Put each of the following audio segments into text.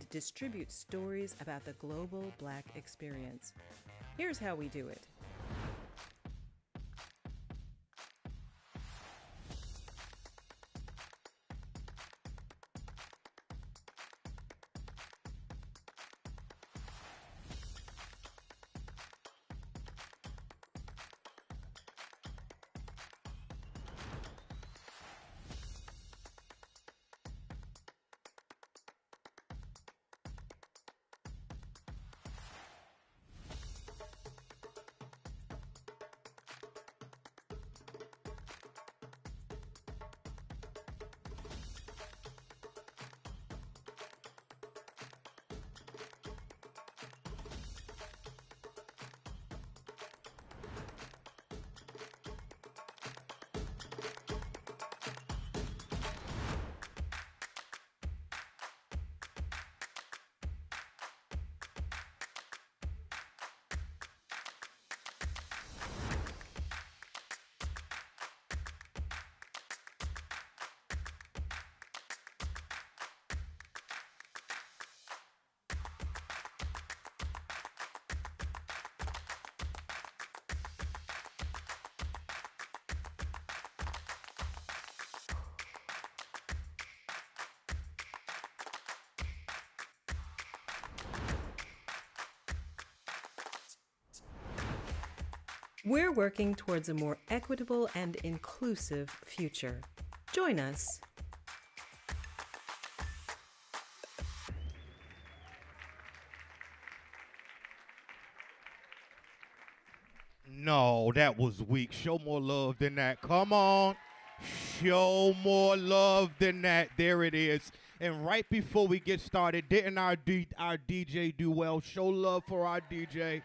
and distribute stories about the global Black experience. Here's how we do it. We're working towards a more equitable and inclusive future. Join us. No, that was weak. Show more love than that. Come on. Show more love than that. There it is. And right before we get started, didn't our DJ do well? Show love for our DJ.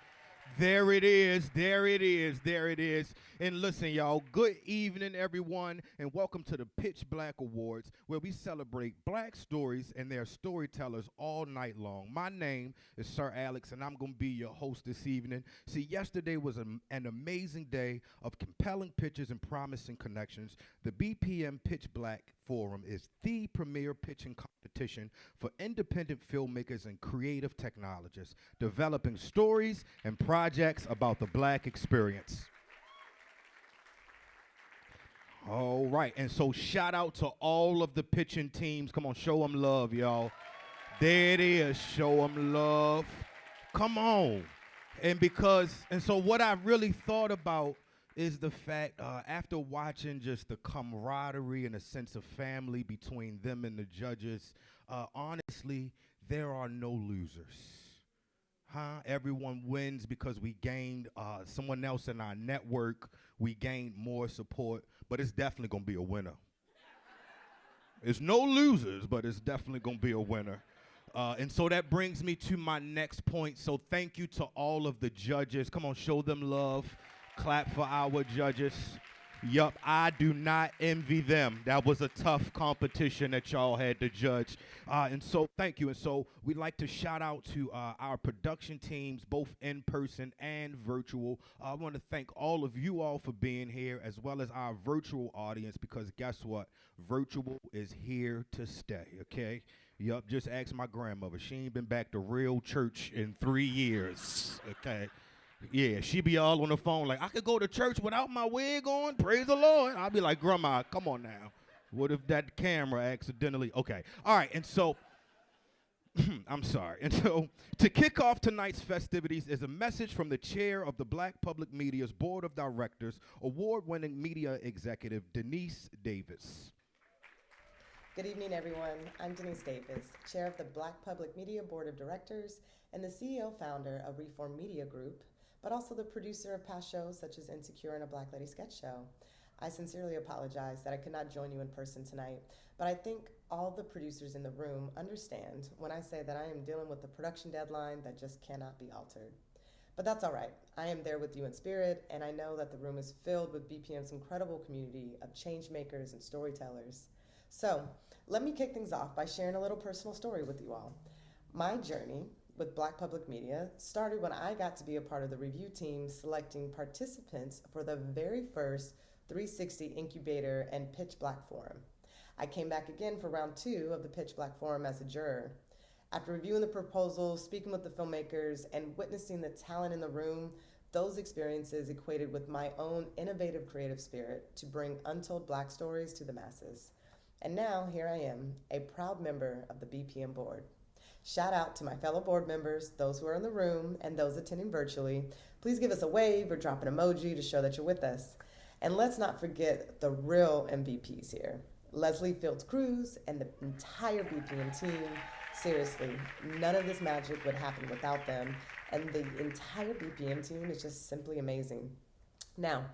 There it is, there it is, there it is. And listen, y'all, good evening, everyone, and welcome to the PitchBLACK Awards, where we celebrate Black stories and their storytellers all night long. My name is Sir Alex, and I'm going to be your host this evening. See, yesterday was an amazing day of compelling pitches and promising connections. The BPM PitchBLACK Forum is the premier pitching competition for independent filmmakers and creative technologists, developing stories and projects about the Black experience. All right, and so shout out to all of the pitching teams. Come on, show them love, y'all. There it is, show them love. Come on. And so what I really thought about is the fact, after watching just the camaraderie and a sense of family between them and the judges, honestly, there are no losers. Everyone wins because we gained someone else in our network. We gained more support, but it's definitely going to be a winner. It's no losers, but it's definitely going to be a winner. And so that brings me to my next point. So thank you to all of the judges. Come on, show them love. Clap for our judges. Yup, I do not envy them. That was a tough competition that y'all had to judge. And so thank you. And so we'd like to shout out to our production teams, both in person and virtual. I want to thank all of you all for being here, as well as our virtual audience, because guess what? Virtual is here to stay, okay? Yup, just ask my grandmother. She ain't been back to real church in 3 years, okay? Yeah, she be all on the phone like, I could go to church without my wig on, praise the Lord. I'll be like, Grandma, come on now. What if that camera accidentally, okay. All right, and so, I'm sorry. And so, to kick off tonight's festivities is a message from the chair of the Black Public Media's Board of Directors, award-winning media executive Denise Davis. Good evening, everyone. I'm Denise Davis, chair of the Black Public Media Board of Directors and the CEO-founder of Reform Media Group, but also the producer of past shows such as Insecure and A Black Lady Sketch Show. I sincerely apologize that I could not join you in person tonight, but I think all the producers in the room understand when I say that I am dealing with a production deadline that just cannot be altered. But that's all right. I am there with you in spirit, and I know that the room is filled with BPM's incredible community of change makers and storytellers. So let me kick things off by sharing a little personal story with you all. My journey with Black Public Media started when I got to be a part of the review team selecting participants for the very first 360 Incubator and PitchBLACK Forum. I came back again for round 2 of the PitchBLACK Forum as a juror. After reviewing the proposal, speaking with the filmmakers, and witnessing the talent in the room, those experiences equated with my own innovative creative spirit to bring untold Black stories to the masses. And now, here I am, a proud member of the BPM board. Shout out to my fellow board members, those who are in the room, and those attending virtually. Please give us a wave or drop an emoji to show that you're with us. And let's not forget the real MVPs here. Leslie Fields Cruz and the entire BPM team. Seriously, none of this magic would happen without them. And the entire BPM team is just simply amazing. Now,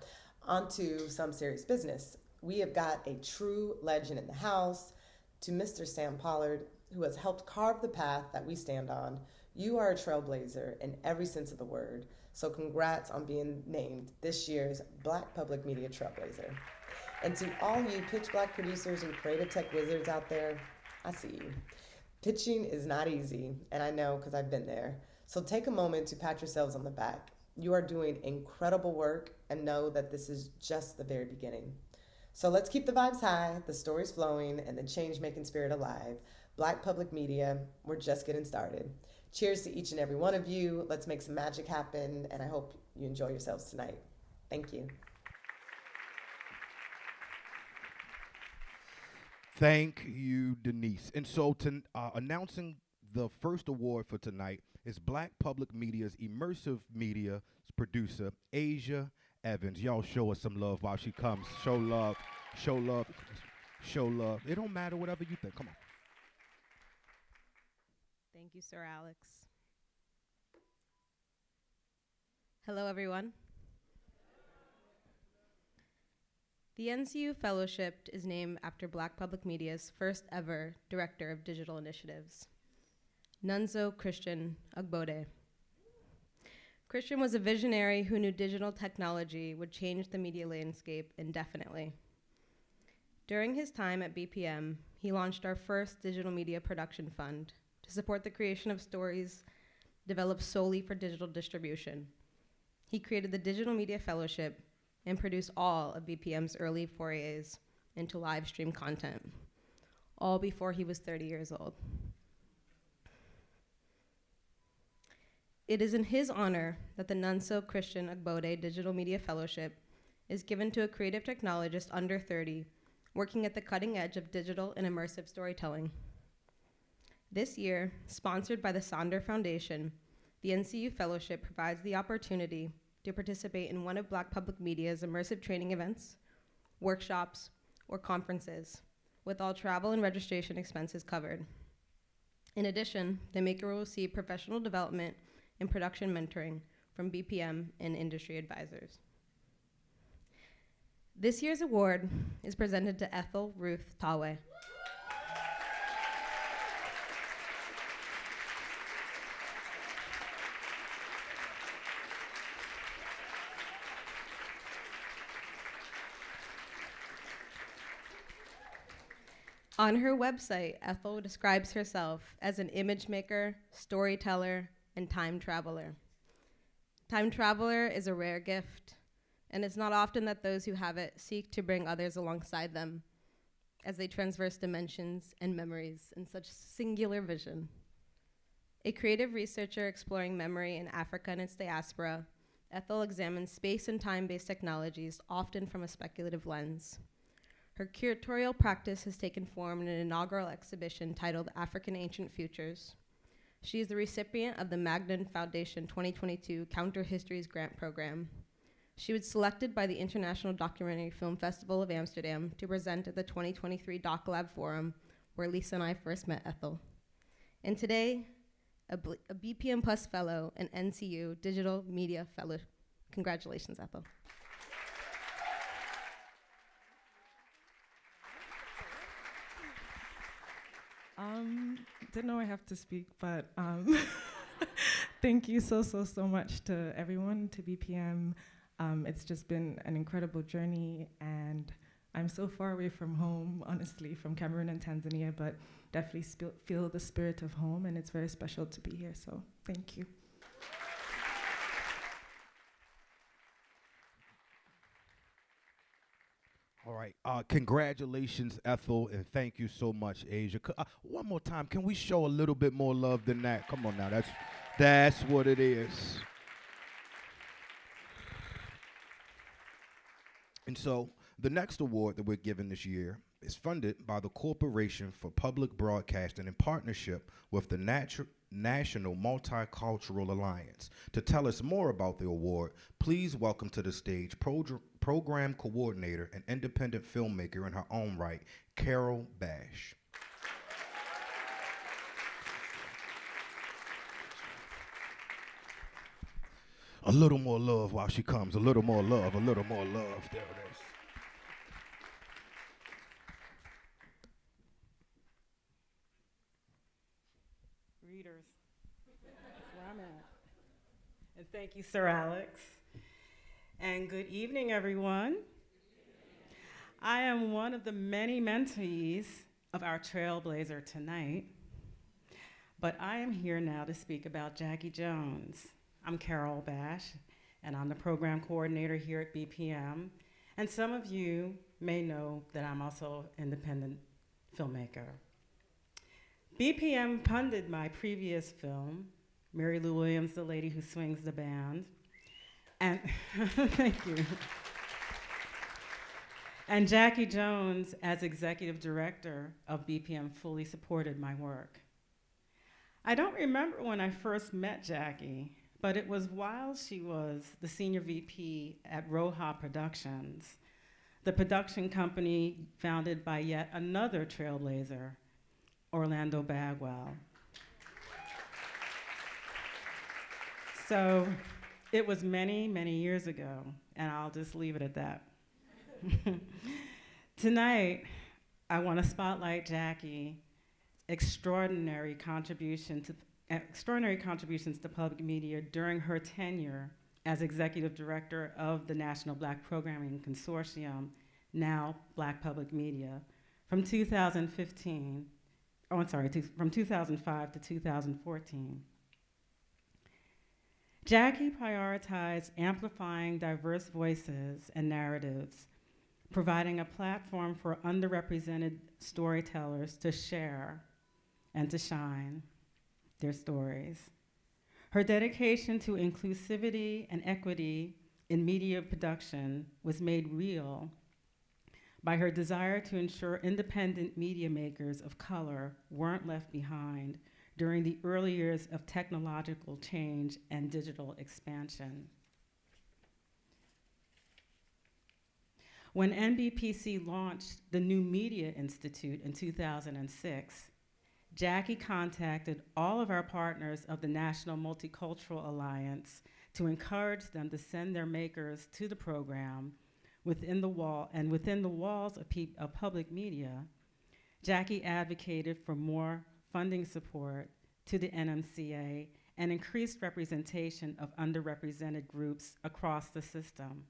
on to some serious business. We have got a true legend in the house. To Mr. Sam Pollard, who has helped carve the path that we stand on. You are a trailblazer in every sense of the word. So congrats on being named this year's Black Public Media Trailblazer. And to all you pitch black producers and creative tech wizards out there, I see you. Pitching is not easy, and I know because I've been there. So take a moment to pat yourselves on the back. You are doing incredible work, and know that this is just the very beginning. So let's keep the vibes high, the stories flowing, and the change-making spirit alive. Black Public Media, we're just getting started. Cheers to each and every one of you. Let's make some magic happen, and I hope you enjoy yourselves tonight. Thank you. Thank you, Denise. And so, announcing the first award for tonight is Black Public Media's immersive media producer, Asia Evans. Y'all show us some love while she comes. Show love, show love, show love. It don't matter, whatever you think. Come on. Thank you, Sir Alex. Hello, everyone. The NCU Fellowship is named after Black Public Media's first ever Director of Digital Initiatives, Nonso Christian Ugbode. Christian was a visionary who knew digital technology would change the media landscape indefinitely. During his time at BPM, he launched our first digital media production fund to support the creation of stories developed solely for digital distribution. He created the Digital Media Fellowship and produced all of BPM's early forays into live stream content, all before he was 30 years old. It is in his honor that the Nonso Christian Ugbode Digital Media Fellowship is given to a creative technologist under 30 working at the cutting edge of digital and immersive storytelling. This year, sponsored by the Sonder Foundation, the NCU Fellowship provides the opportunity to participate in one of Black Public Media's immersive training events, workshops, or conferences, with all travel and registration expenses covered. In addition, the maker will receive professional development and production mentoring from BPM and industry advisors. This year's award is presented to Ethel Ruth Tawe. On her website, Ethel describes herself as an image maker, storyteller, and time traveler. Time traveler is a rare gift, and it's not often that those who have it seek to bring others alongside them as they transverse dimensions and memories in such singular vision. A creative researcher exploring memory in Africa and its diaspora, Ethel examines space and time-based technologies, often from a speculative lens. Her curatorial practice has taken form in an inaugural exhibition titled African Ancient Futures. She is the recipient of the Magnan Foundation 2022 Counter Histories Grant Program. She was selected by the International Documentary Film Festival of Amsterdam to present at the 2023 Doc Lab Forum, where Lisa and I first met Ethel. And today, a BPM Plus Fellow and NCU Digital Media Fellow. Congratulations, Ethel. Didn't know I have to speak, but thank you so much to everyone, to BPM. It's just been an incredible journey, and I'm so far away from home, honestly, from Cameroon and Tanzania, but definitely feel the spirit of home, and it's very special to be here, so thank you. All right. Congratulations, Ethel, and thank you so much, Asia. One more time, can we show a little bit more love than that? Come on now, that's what it is. And so the next award that we're giving this year is funded by the Corporation for Public Broadcasting in partnership with the National Multicultural Alliance. To tell us more about the award, please welcome to the stage program coordinator and independent filmmaker in her own right, Carol Bash. A little more love while she comes. A little more love, a little more love. There it is. Readers. That's where I'm at. And thank you, Sir Alex. And good evening, everyone. I am one of the many mentees of our Trailblazer tonight, but I am here now to speak about Jackie Jones. I'm Carol Bash, and I'm the program coordinator here at BPM. And some of you may know that I'm also an independent filmmaker. BPM funded my previous film, Mary Lou Williams, The Lady Who Swings the Band. And thank you. And Jackie Jones, as executive director of BPM, fully supported my work. I don't remember when I first met Jackie, but it was while she was the senior VP at Roja Productions, the production company founded by yet another Trailblazer, Orlando Bagwell. So it was many, many years ago, and I'll just leave it at that. Tonight, I want to spotlight Jackie's extraordinary contributions to public media during her tenure as executive director of the National Black Programming Consortium, now Black Public Media, from 2005 to 2014. Jackie prioritized amplifying diverse voices and narratives, providing a platform for underrepresented storytellers to share and to shine their stories. Her dedication to inclusivity and equity in media production was made real by her desire to ensure independent media makers of color weren't left behind during the early years of technological change and digital expansion. When NBPC launched the New Media Institute in 2006, Jackie contacted all of our partners of the National Multicultural Alliance to encourage them to send their makers to the program within the walls of public media. Jackie advocated for more funding support to the NMCA and increased representation of underrepresented groups across the system.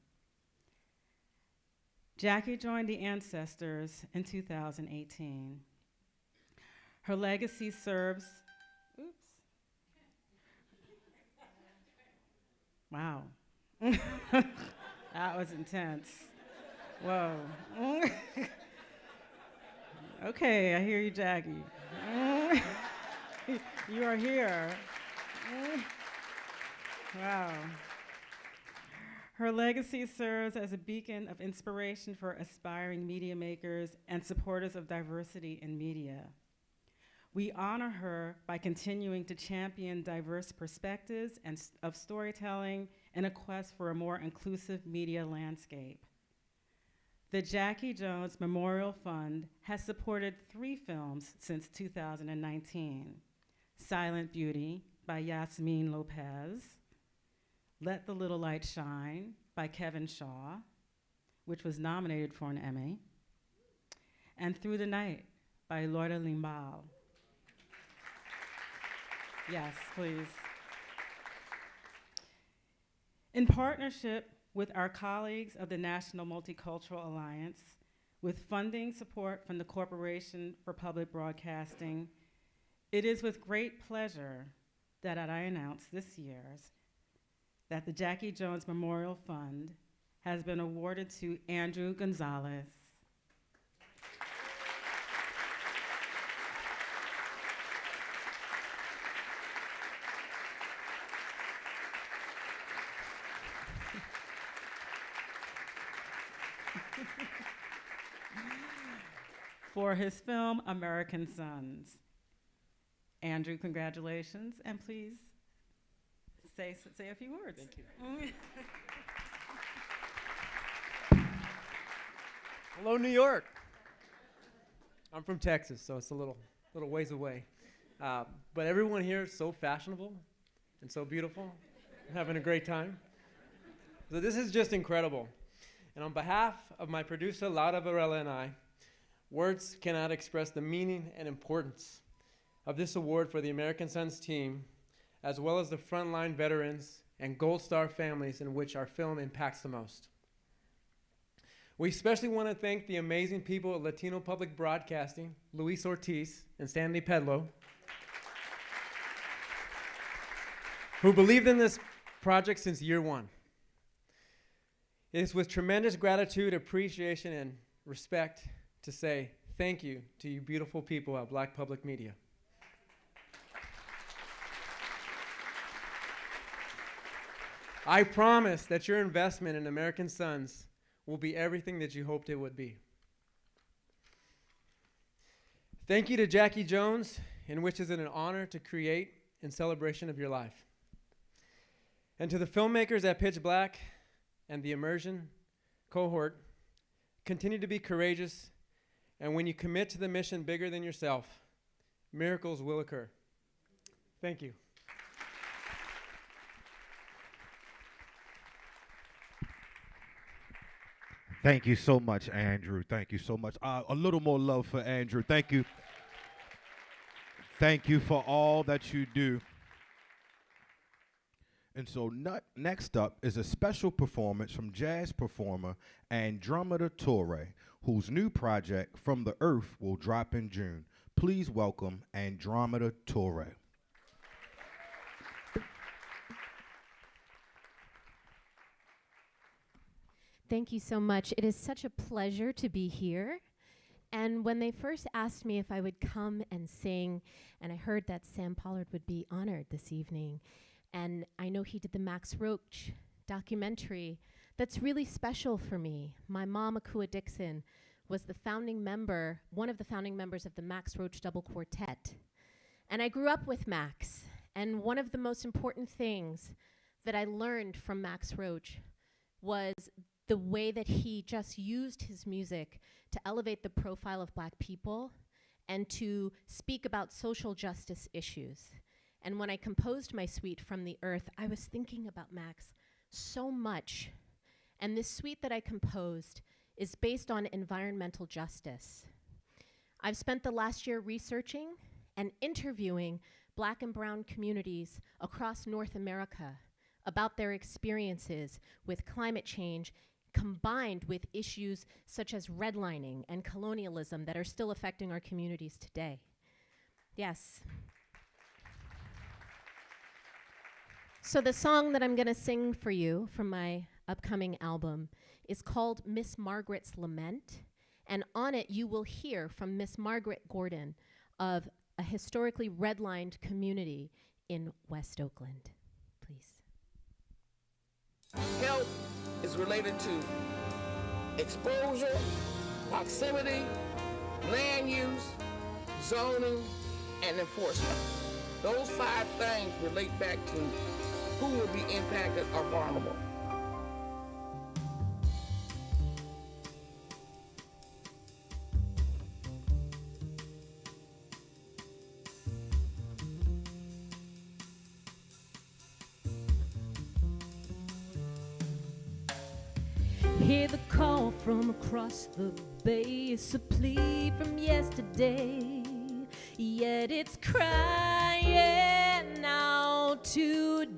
Jackie joined the Ancestors in 2018. Her legacy serves, wow. That was intense. Whoa. Okay, I hear you, Jackie. You are here. Wow. Her legacy serves as a beacon of inspiration for aspiring media makers and supporters of diversity in media. We honor her by continuing to champion diverse perspectives and of storytelling in a quest for a more inclusive media landscape. The Jackie Jones Memorial Fund has supported 3 films since 2019. Silent Beauty by Yasmin Lopez, Let the Little Light Shine by Kevin Shaw, which was nominated for an Emmy, and Through the Night by Loida Limbal. Yes, please. In partnership with our colleagues of the National Multicultural Alliance, with funding support from the Corporation for Public Broadcasting, it is with great pleasure that I announce this year that the Jackie Jones Memorial Fund has been awarded to Andrew Gonzalez for his film, American Sons. Andrew, congratulations, and please say a few words. Thank you. Hello, New York. I'm from Texas, so it's a little ways away. But everyone here is so fashionable and so beautiful. I'm having a great time. So this is just incredible. And on behalf of my producer, Laura Varela, and I, words cannot express the meaning and importance of this award for the American Sons team, as well as the frontline veterans and Gold Star families in which our film impacts the most. We especially want to thank the amazing people at Latino Public Broadcasting, Luis Ortiz and Stanley Pedlo, who believed in this project since year one. It is with tremendous gratitude, appreciation, and respect to say thank you to you beautiful people at Black Public Media. I promise that your investment in American Sons will be everything that you hoped it would be. Thank you to Jackie Jones, in which is it an honor to create in celebration of your life. And to the filmmakers at Pitch Black and the Immersion cohort, continue to be courageous, and when you commit to the mission bigger than yourself, miracles will occur. Thank you. Thank you so much, Andrew. Thank you so much. A little more love for Andrew. Thank you. Thank you for all that you do. And so next up is a special performance from jazz performer Andromeda Torre, whose new project, From the Earth, will drop in June. Please welcome Andromeda Torre. Thank you so much. It is such a pleasure to be here. And when they first asked me if I would come and sing, and I heard that Sam Pollard would be honored this evening, and I know he did the Max Roach documentary, that's really special for me. My mom, Akua Dixon, was the founding member, one of the founding members of the Max Roach Double Quartet. And I grew up with Max, and one of the most important things that I learned from Max Roach was the way that he just used his music to elevate the profile of Black people and to speak about social justice issues. And when I composed my suite, From the Earth, I was thinking about Max so much. And this suite that I composed is based on environmental justice. I've spent the last year researching and interviewing Black and brown communities across North America about their experiences with climate change, combined with issues such as redlining and colonialism that are still affecting our communities today. Yes. So the song that I'm gonna sing for you from my upcoming album is called Miss Margaret's Lament, and on it you will hear from Miss Margaret Gordon of a historically redlined community in West Oakland. Please. Health is related to exposure, proximity, land use, zoning, and enforcement. Those 5 things relate back to who will be impacted or vulnerable. Hear the call from across the bay. It's a plea from yesterday, yet it's crying out today.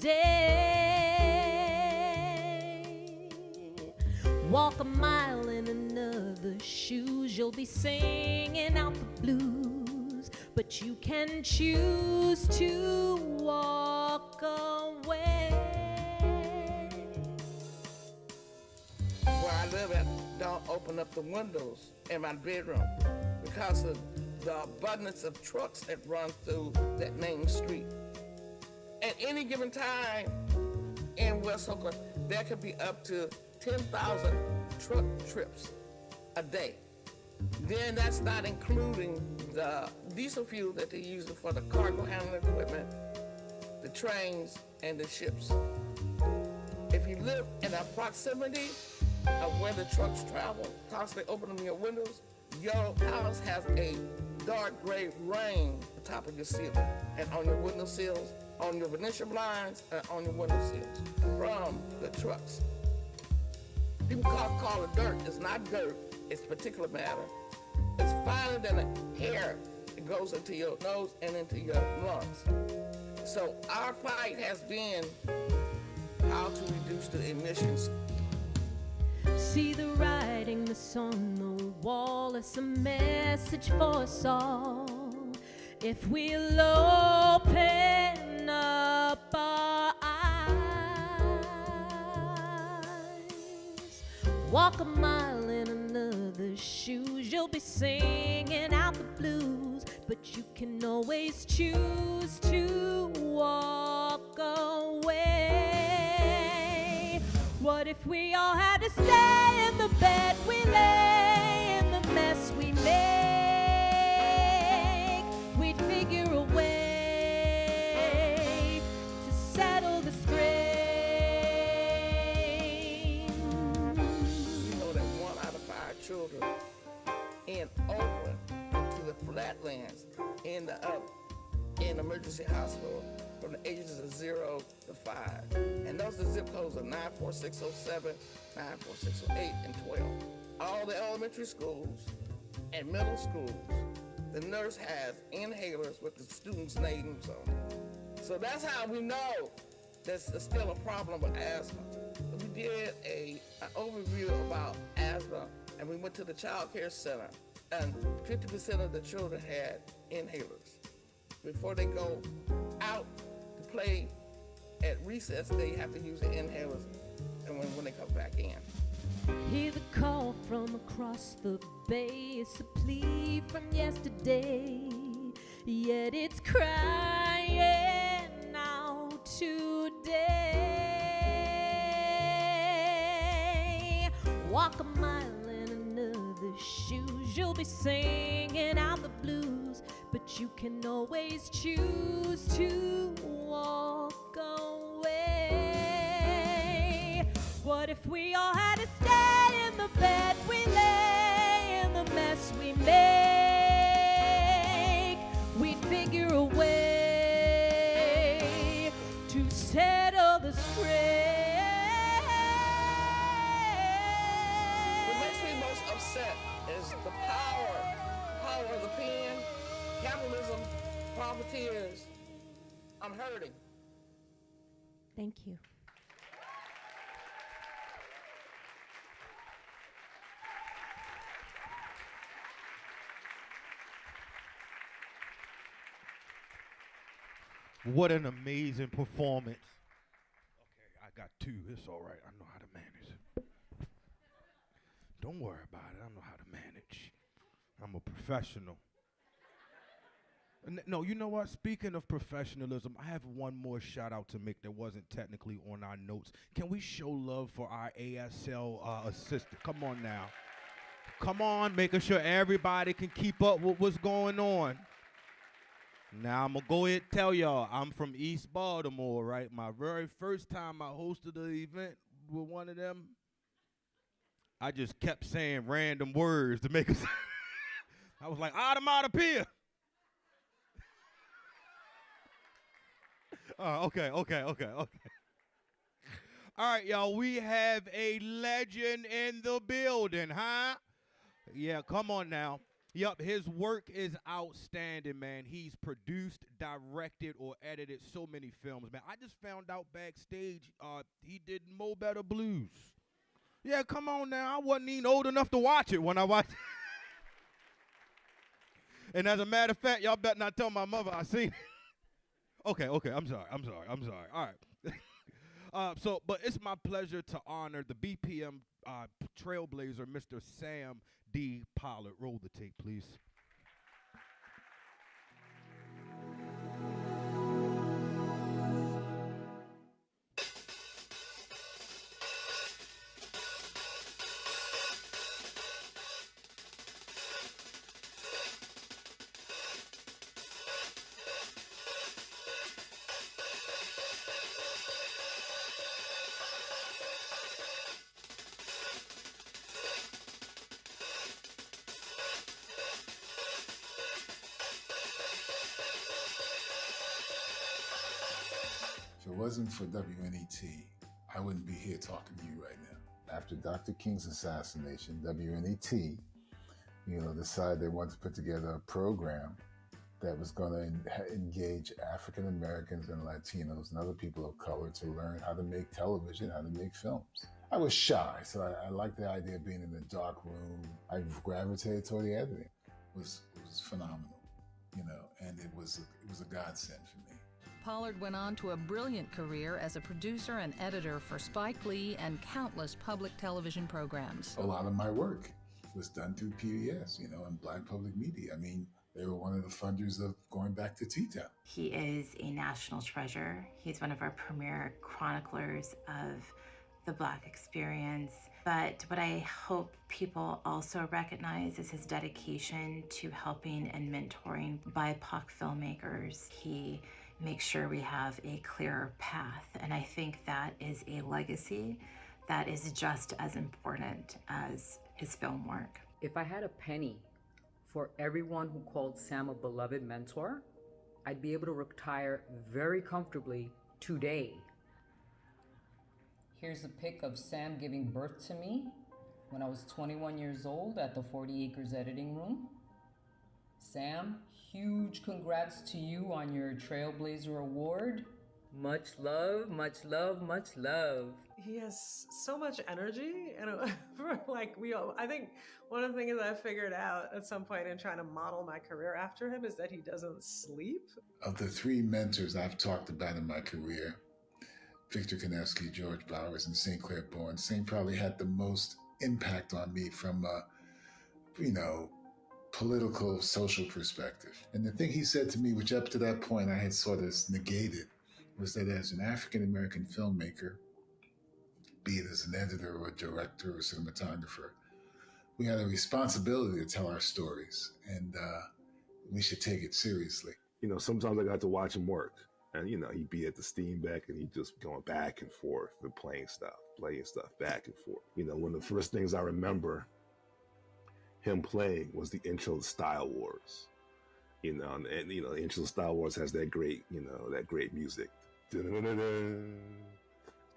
Walk a mile in another's shoes, you'll be singing out the blues, but you can choose to walk away. Where I live at, don't open up the windows in my bedroom because of the abundance of trucks that run through that main street. At any given time in West Oakland, there could be up to 10,000 truck trips a day. Then that's not including the diesel fuel that they're using for the cargo handling equipment, the trains, and the ships. If you live in a proximity of where the trucks travel, constantly opening your windows, your house has a dark gray ring on top of your ceiling and on your window sills, on your Venetian blinds, and on your window sills from the trucks. People call it dirt. It's not dirt. It's particulate matter. It's finer than a hair. It goes into your nose and into your lungs. So our fight has been how to reduce the emissions. See the writing that's on the wall. It's a message for us all. If we'll open up our eyes, walk a mile in another's shoes, you'll be singing out the blues. But you can always choose to walk away. What if we all had to stay in the bed we lay, in the mess we make? We'd figure a way to settle the strain. You know that 1 out of 5 children in Oakland to the flatlands in emergency hospital from the ages of 0 to 5. And those are zip codes of 94607, 94608, and 12. All the elementary schools and middle schools, the nurse has inhalers with the students' names on it. So that's how we know there's still a problem with asthma. We did an overview about asthma, and we went to the child care center, and 50% of the children had inhalers. Before they go out to play at recess, they have to use the inhalers, and when they come back in. Hear the call from across the bay. It's a plea from yesterday, yet it's crying out today. Walk a mile in another's shoes, you'll be singing out the blues. But you can always choose to walk away. What if we all had to stay in the bed we lay, in the mess we make? We'd figure a way to settle the strain. What makes me most upset is the power of the pen, capitalism, profiteers. I'm hurting. Thank you. What an amazing performance. Okay, I got 2. It's all right. I know how to manage. Don't worry about it. I know how to manage. I'm a professional. No, you know what? Speaking of professionalism, I have one more shout out to make that wasn't technically on our notes. Can we show love for our ASL assistant? Come on now. Come on, making sure everybody can keep up with what's going on. Now, I'm going to go ahead and tell y'all, I'm from East Baltimore, right? My very first time I hosted an event with one of them, I just kept saying random words to make us. I was like, onomatopoeia. Okay. All right, y'all, we have a legend in the building, huh? Yeah, come on now. Yup, his work is outstanding, man. He's produced, directed, or edited so many films, man. I just found out backstage he did Mo Better Blues. Yeah, come on now. I wasn't even old enough to watch it when I watched it. And as a matter of fact, y'all better not tell my mother I seen it. Okay, I'm sorry. All right. But it's my pleasure to honor the BPM Trailblazer, Mr. Sam D. Pollard. Roll the tape, please. it wasn't for WNET, I wouldn't be here talking to you right now. After Dr. King's assassination, WNET, decided they wanted to put together a program that was going to engage African Americans and Latinos and other people of color to learn how to make television, how to make films. I was shy, so I liked the idea of being in the dark room. I gravitated toward the editing. It was phenomenal, and it was a godsend for me. Pollard went on to a brilliant career as a producer and editor for Spike Lee and countless public television programs. A lot of my work was done through PBS, and Black Public Media. I mean, they were one of the funders of going back to T-Town. He is a national treasure. He's one of our premier chroniclers of the Black experience. But what I hope people also recognize is his dedication to helping and mentoring BIPOC filmmakers. He makes sure we have a clearer path. And I think that is a legacy that is just as important as his film work. If I had a penny for everyone who called Sam a beloved mentor, I'd be able to retire very comfortably today. Here's a pic of Sam giving birth to me when I was 21 years old at the 40 Acres editing room. Sam, huge congrats to you on your Trailblazer Award. Much love, much love, much love. He has so much energy, and I think one of the things I figured out at some point in trying to model my career after him is that he doesn't sleep. Of the three mentors I've talked about in my career, Victor Konevsky, George Bowers, and St. Clair Bourne, St. probably had the most impact on me from a, political, social perspective. And the thing he said to me, which up to that point I had sort of negated, was that as an African-American filmmaker, be it as an editor or a director or cinematographer, we had a responsibility to tell our stories, and we should take it seriously. Sometimes I got to watch him work, and he'd be at the Steenbeck and he'd just going back and forth and playing stuff back and forth. One of the first things I remember him playing was the intro to Style Wars. The intro to Style Wars has that great, that great music. Dun-dun-dun-dun.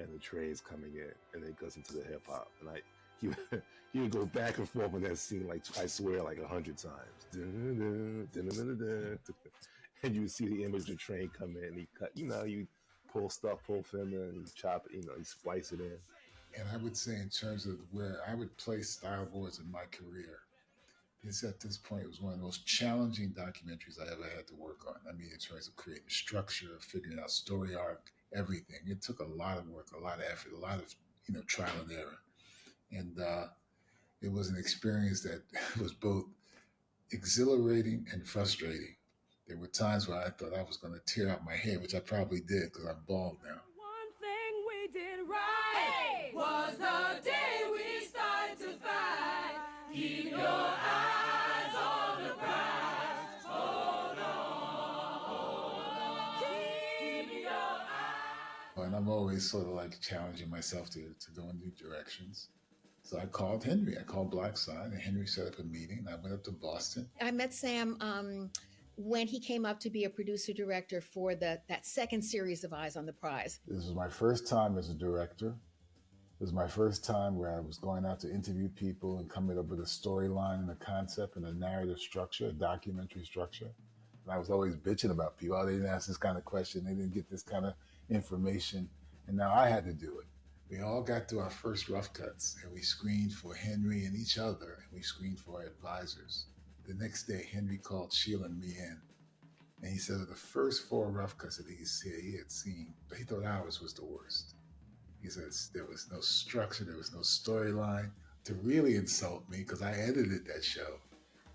And the train's coming in, and then it goes into the hip hop. And he would go back and forth on that scene, I swear, 100 times. Dun-dun-dun, dun-dun-dun-dun. And you would see the image of the train come in, and he cut, you pull film in, and you chop it, you splice it in. And I would say, in terms of where I would place Style Wars in my career, at this point, it was one of the most challenging documentaries I ever had to work on. I mean, in terms of creating structure, figuring out story arc, everything. It took a lot of work, a lot of effort, a lot of trial and error. And it was an experience that was both exhilarating and frustrating. There were times where I thought I was going to tear out my hair, which I probably did because I'm bald now. One thing we did right was the day we started to fight. Keep your eyes on the prize. Hold on. Keep your eyes. And I'm always sort of challenging myself to go in new directions. So I called Henry. I called Black Side, and Henry set up a meeting. I went up to Boston. I met Sam when he came up to be a producer-director for that second series of Eyes on the Prize. This was my first time as a director. It was my first time where I was going out to interview people and coming up with a storyline and a concept and a narrative structure, a documentary structure. And I was always bitching about people. Oh, they didn't ask this kind of question. They didn't get this kind of information. And now I had to do it. We all got through our first rough cuts, and we screened for Henry and each other, and we screened for our advisors. The next day, Henry called Sheila and me in, and he said of the first 4 rough cuts that he had seen, but he thought ours was the worst. He said there was no structure, there was no storyline. To really insult me, because I edited that show,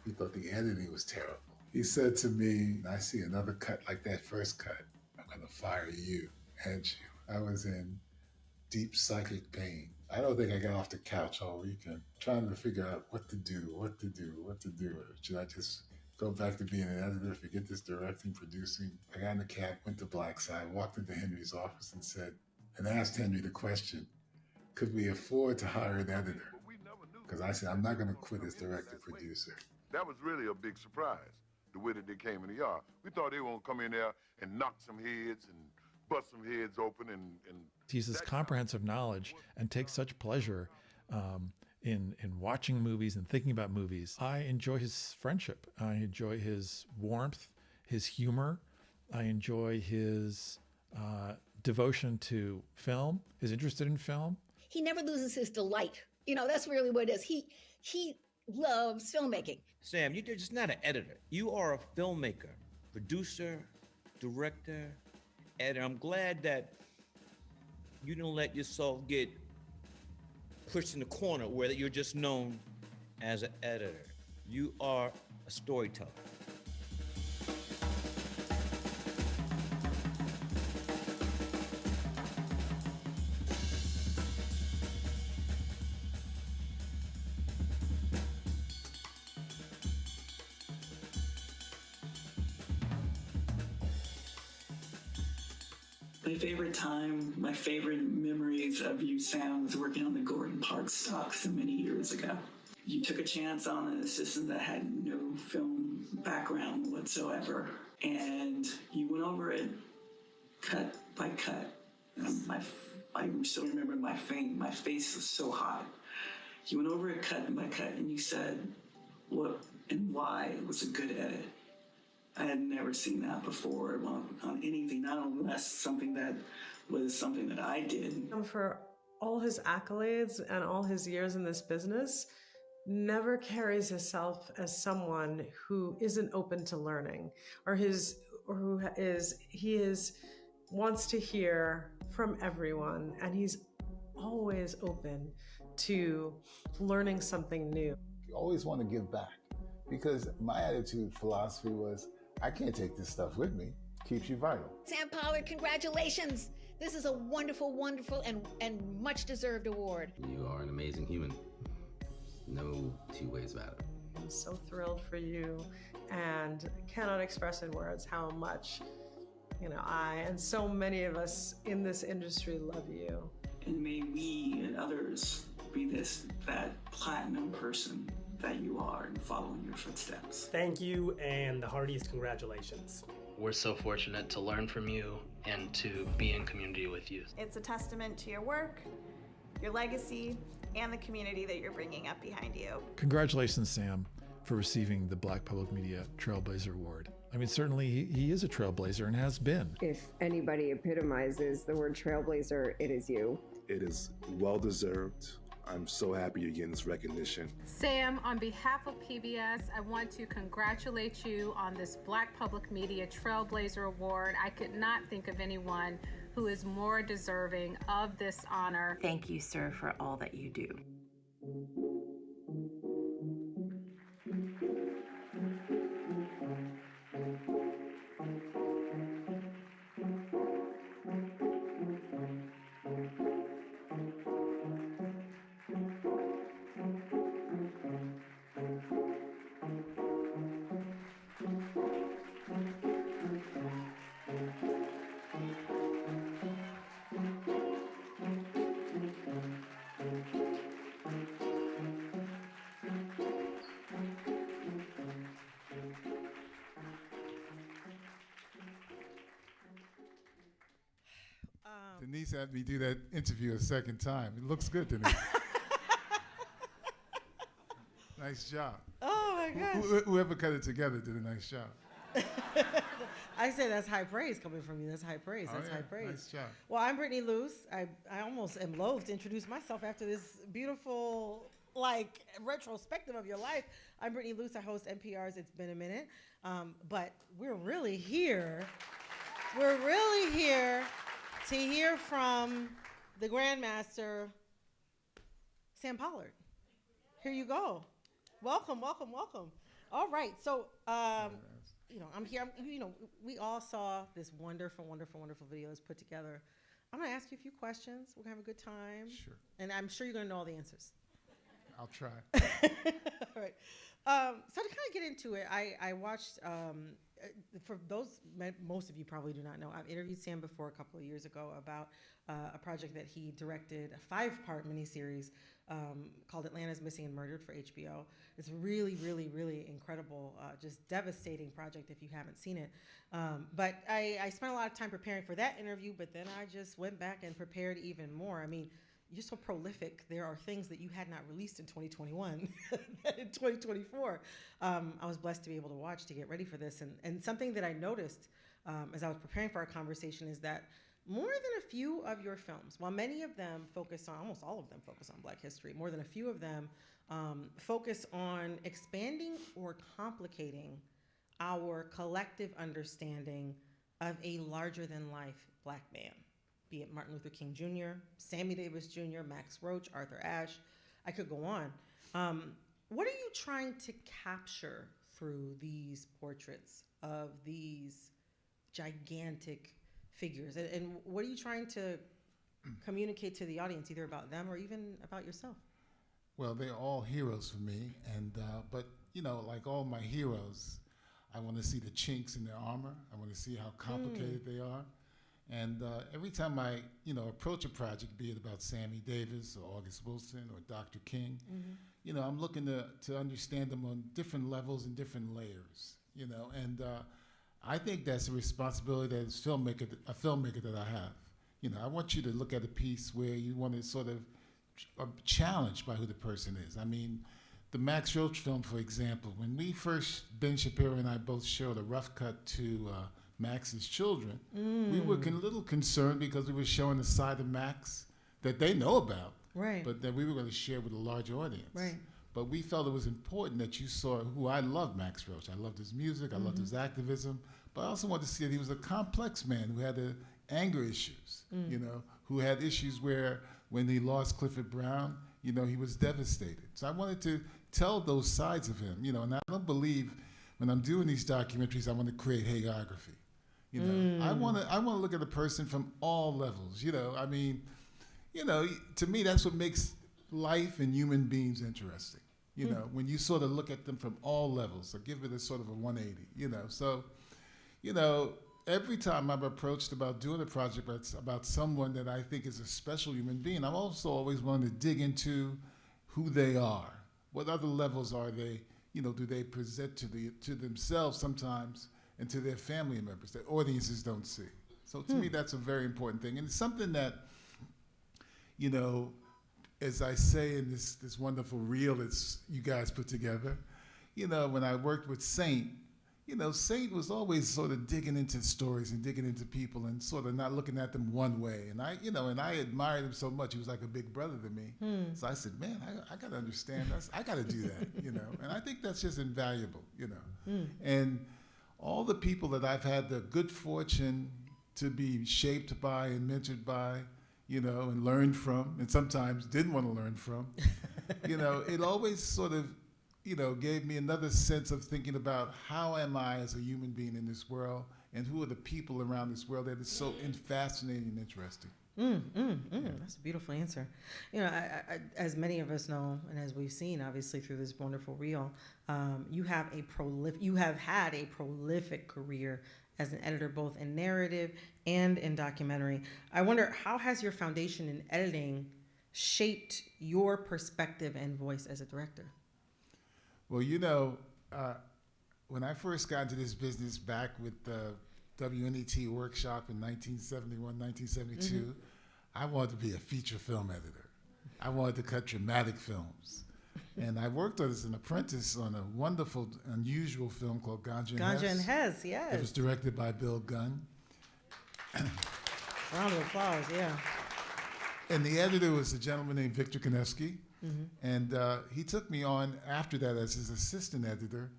he thought the editing was terrible. He said to me, I see another cut like that first cut, I'm gonna fire you and you. I was in deep psychic pain. I don't think I got off the couch all weekend trying to figure out what to do. Should I just go back to being an editor, forget this directing, producing? I got in the cab, went to Black Side, walked into Henry's office and asked Henry the question, could we afford to hire an editor? Because I said, I'm not gonna quit as director producer. That was really a big surprise, the way that they came in the yard. We thought they were gonna come in there and knock some heads and bust some heads open and He's this comprehensive knowledge and takes such pleasure in watching movies and thinking about movies. I enjoy his friendship. I enjoy his warmth, his humor. I enjoy his devotion to film, his interest in film. He never loses his delight. You know, that's really what it is. He loves filmmaking. Sam, you're just not an editor. You are a filmmaker, producer, director, editor. I'm glad that you don't let yourself get pushed in the corner where you're just known as an editor. You are a storyteller. My favorite time, my favorite memories of you, Sam, was working on the Gordon Park stock so many years ago. You took a chance on an assistant that had no film background whatsoever, and you went over it cut by cut. I still remember my face was so hot. You went over it cut by cut, and you said what and why it was a good edit. I had never seen that before on anything, not unless something that was something that I did. For all his accolades and all his years in this business, never carries himself as someone who isn't open to learning, or wants to hear from everyone, and he's always open to learning something new. You always want to give back, because my attitude philosophy was, I can't take this stuff with me. Keeps you vital. Sam Pollard, congratulations. This is a wonderful, wonderful, and much deserved award. You are an amazing human. No two ways about it. I'm so thrilled for you, and cannot express in words how much, I and so many of us in this industry love you. And may we and others be that platinum person that you are and follow in your footsteps. Thank you, and the heartiest congratulations. We're so fortunate to learn from you and to be in community with you. It's a testament to your work, your legacy, and the community that you're bringing up behind you. Congratulations, Sam, for receiving the Black Public Media Trailblazer Award. I mean, certainly he is a trailblazer and has been. If anybody epitomizes the word trailblazer, it is you. It is well-deserved. I'm so happy you're getting this recognition. Sam, on behalf of PBS, I want to congratulate you on this Black Public Media Trailblazer Award. I could not think of anyone who is more deserving of this honor. Thank you, sir, for all that you do. Denise had me do that interview a second time. It looks good, Denise. Nice job. Oh my gosh. Whoever cut it together did a nice job. I say that's high praise coming from you. That's high praise. That's high praise. Nice job. Well, I'm Brittany Luce. I almost am loath to introduce myself after this beautiful, retrospective of your life. I'm Brittany Luce. I host NPR's It's Been a Minute. But we're really here. We're really here to hear from the Grandmaster, Sam Pollard. Here you go. Welcome, welcome, welcome. All right, so, I'm here. We all saw this wonderful, wonderful, wonderful video that's put together. I'm gonna ask you a few questions. We're gonna have a good time. Sure. And I'm sure you're gonna know all the answers. I'll try. All right. So to kind of get into it, I watched for those, most of you probably do not know, I've interviewed Sam before a couple of years ago about a project that he directed, a 5-part miniseries called Atlanta's Missing and Murdered for HBO. It's a really, really, really incredible, just devastating project if you haven't seen it. But I spent a lot of time preparing for that interview, but then I just went back and prepared even more. I mean, you're so prolific. There are things that you had not released in 2021 that in 2024. I was blessed to be able to watch to get ready for this. And something that I noticed as I was preparing for our conversation is that more than a few of your films, while many of them focus on, almost all of them focus on Black history, more than a few of them focus on expanding or complicating our collective understanding of a larger than life Black man. Be it Martin Luther King Jr., Sammy Davis Jr., Max Roach, Arthur Ashe. I could go on. What are you trying to capture through these portraits of these gigantic figures? And what are you trying to communicate to the audience, either about them or even about yourself? Well, they're all heroes for me, and but you know, like all my heroes, I want to see the chinks in their armor. I want to see how complicated they are. And every time I, approach a project, be it about Sammy Davis or August Wilson or Dr. King, I'm looking to understand them on different levels and different layers, and I think that's a responsibility that as a filmmaker that I have. I want you to look at a piece where you want to sort of challenged by who the person is. I mean, the Max Roach film, for example, when we first, Ben Shapiro and I both showed a rough cut to Max's children, we were a little concerned because we were showing a side of Max that they know about, right? But that we were going to share with a large audience, right? But we felt it was important that you saw who I love, Max Roach. I loved his music, I loved his activism, but I also wanted to see that he was a complex man who had anger issues, who had issues where when he lost Clifford Brown, he was devastated. So I wanted to tell those sides of him, and I don't believe when I'm doing these documentaries, I want to create hagiography. I want to look at a person from all levels. I mean, to me, that's what makes life and human beings interesting. When you sort of look at them from all levels, or give it a sort of a 180. So, every time I'm approached about doing a project that's about someone that I think is a special human being, I'm also always wanting to dig into who they are. What other levels are they? Do they present to themselves sometimes? And to their family members that audiences don't see. So to me, that's a very important thing. And it's something that, as I say in this wonderful reel that you guys put together, when I worked with Saint, Saint was always sort of digging into stories and digging into people and sort of not looking at them one way. And I admired him so much. He was like a big brother to me. So I said, man, I got to understand this. I got to do that, And I think that's just invaluable, And all the people that I've had the good fortune to be shaped by and mentored by, and learned from, and sometimes didn't want to learn from, it always sort of, gave me another sense of thinking about how am I as a human being in this world, and who are the people around this world that is so fascinating and interesting. That's a beautiful answer. I, as many of us know, and as we've seen, obviously through this wonderful reel, you have had a prolific career as an editor, both in narrative and in documentary. I wonder, how has your foundation in editing shaped your perspective and voice as a director? Well, when I first got into this business back with the WNET workshop in 1971, 1972, I wanted to be a feature film editor. I wanted to cut dramatic films. And I worked as an apprentice on a wonderful, unusual film called Ganja and Hez, yes. It was directed by Bill Gunn. Round of applause, yeah. And the editor was a gentleman named Victor Konevsky. And he took me on after that as his assistant editor.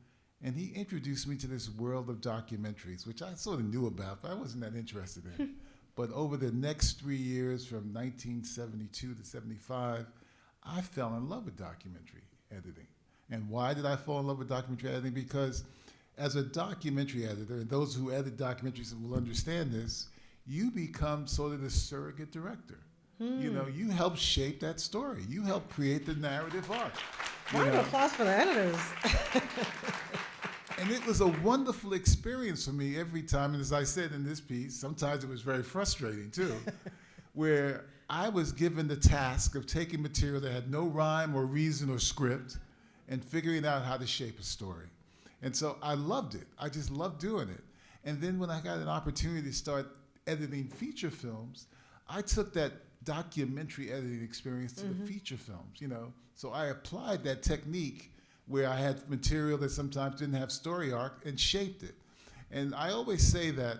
And he introduced me to this world of documentaries, which I sort of knew about, but I wasn't that interested in. But over the next 3 years, from 1972 to 75, I fell in love with documentary editing. And why did I fall in love with documentary editing? Because as a documentary editor, and those who edit documentaries will understand this, you become sort of the surrogate director. You help shape that story. You help create the narrative arc. Round of applause for the editors. And it was a wonderful experience for me every time. And as I said in this piece, sometimes it was very frustrating too, where I was given the task of taking material that had no rhyme or reason or script and figuring out how to shape a story. And so I loved it. I just loved doing it. And then when I got an opportunity to start editing feature films, I took that documentary editing experience to the feature films, you know. So I applied that technique where I had material that sometimes didn't have story arc and shaped it. And I always say that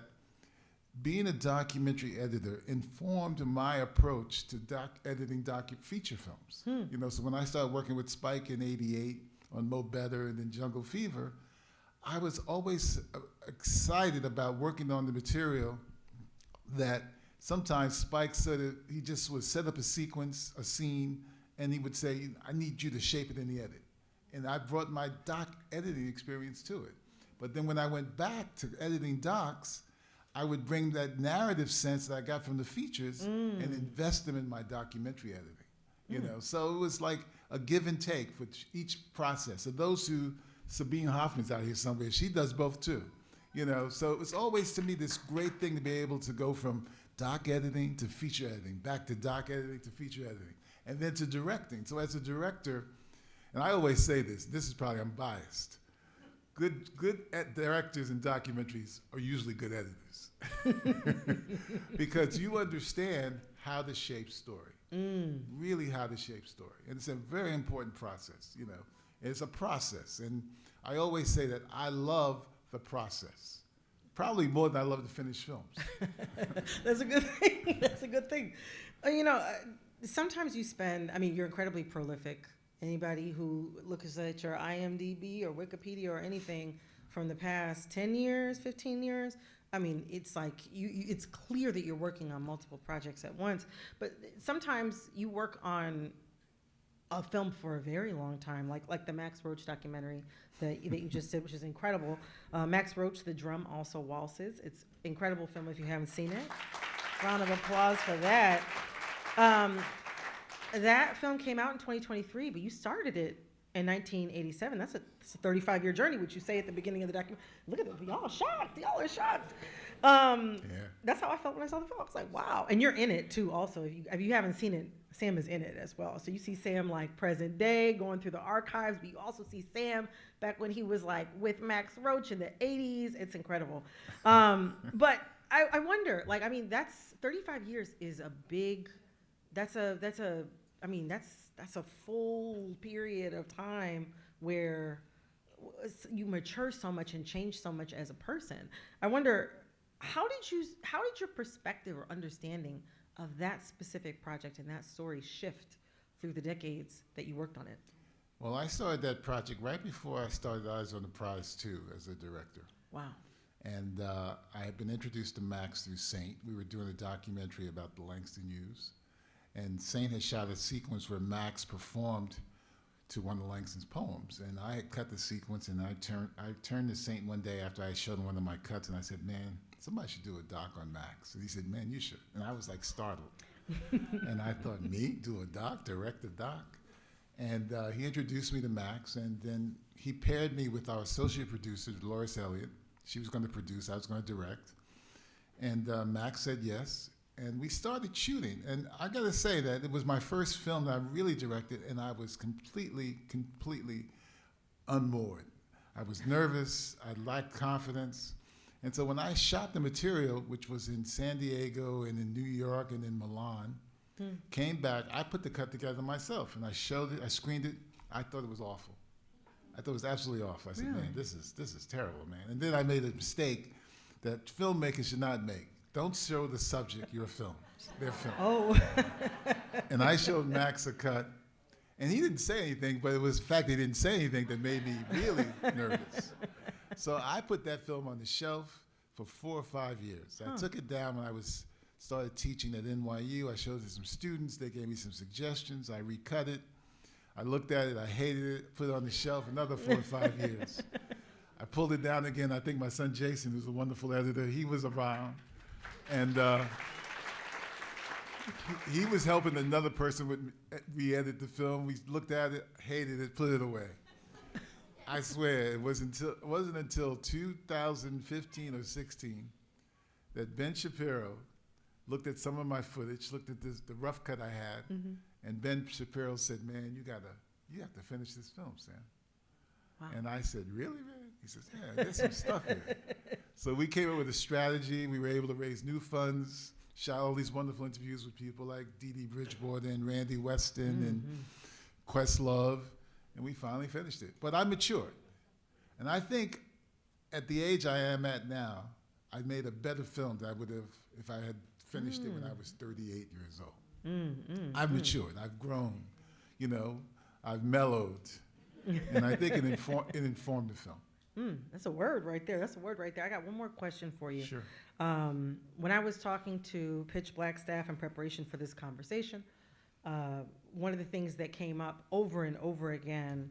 being a documentary editor informed my approach to editing feature films. You know, so when I started working with Spike in '88 on Mo Better and then Jungle Fever, I was always excited about working on the material that sometimes Spike he just would set up a sequence, a scene, and he would say, I need you to shape it in the edit. And I brought my doc editing experience to it. But then when I went back to editing docs, I would bring that narrative sense that I got from the features and invest them in my documentary editing. You know, so it was like a give and take for each process. So Sabine Hoffman's out here somewhere, she does both too. You know, so it was always to me this great thing to be able to go from doc editing to feature editing, back to doc editing to feature editing, and then to directing. So as a director, and I always say this is probably, I'm biased. Good directors in documentaries are usually good editors. Because you understand how to shape story. Really how to shape story. And it's a very important process, you know. It's a process. And I always say that I love the process. Probably more than I love to finish films. That's a good thing. That's a good thing. You know, sometimes you're incredibly prolific. Anybody who looks at your IMDb or Wikipedia or anything from the past 10 years, 15 years, I mean, it's like it's clear that you're working on multiple projects at once. But sometimes you work on a film for a very long time, like the Max Roach documentary that you just did, which is incredible. Max Roach, The Drum Also Waltzes. It's an incredible film if you haven't seen it. Round of applause for that. That film came out in 2023, but you started it in 1987. That's a 35-year journey, which you say at the beginning of the document. Look at it, y'all shocked. Y'all are shocked. That's how I felt when I saw the film. I was like, wow. And you're in it too. Also, if you haven't seen it, Sam is in it as well. So you see Sam like present day, going through the archives, but you also see Sam back when he was like with Max Roach in the 80s. It's incredible. But I wonder, like, I mean, that's 35 years is a big. That's a full period of time where you mature so much and change so much as a person. I wonder, how did your perspective or understanding of that specific project and that story shift through the decades that you worked on it? Well, I started that project right before I started Eyes on the Prize 2 as a director. Wow. And I had been introduced to Max through Saint. We were doing a documentary about the Langston Hughes. And Saint had shot a sequence where Max performed to one of Langston's poems. And I had cut the sequence, and I turned to Saint one day after I showed him one of my cuts, and I said, man, somebody should do a doc on Max. And he said, man, you should. And I was like startled. And I thought, me? Do a doc? Direct a doc? And he introduced me to Max, and then he paired me with our associate producer, Dolores Elliott. She was going to produce, I was going to direct. And Max said yes. And we started shooting. And I got to say that it was my first film that I really directed, and I was completely unmoored. I was nervous. I lacked confidence. And so when I shot the material, which was in San Diego and in New York and in Milan, came back, I put the cut together myself, and I showed it, I screened it. I thought it was awful. I thought it was absolutely awful. I said, man, this is terrible, man. And then I made a mistake that filmmakers should not make. Don't show the subject your films, their film. Oh. And I showed Max a cut, and he didn't say anything, but it was the fact he didn't say anything that made me really nervous. So I put that film on the shelf for 4 or 5 years. I took it down when I started teaching at NYU. I showed it to some students. They gave me some suggestions. I recut it. I looked at it. I hated it. Put it on the shelf another 4 or 5 years. I pulled it down again. I think my son Jason, who's a wonderful editor, he was around. And he was helping another person re-edit the film. We looked at it, hated it, put it away. I swear, it wasn't until 2015 or 16 that Ben Shapiro looked at some of my footage, looked at the rough cut I had, and Ben Shapiro said, "Man, you have to finish this film, Sam." Wow. And I said, "Really, man?" He says, "Yeah, there's some stuff here." So we came up with a strategy. We were able to raise new funds, shot all these wonderful interviews with people like Dee Dee Bridgewater and Randy Weston and Questlove, and we finally finished it. But I matured. And I think at the age I am at now, I made a better film than I would have if I had finished it when I was 38 years old. I've matured. I've grown. You know, I've mellowed. And I think it informed the film. That's a word right there. That's a word right there. I got one more question for you. Sure. When I was talking to Pitch Black staff in preparation for this conversation, one of the things that came up over and over again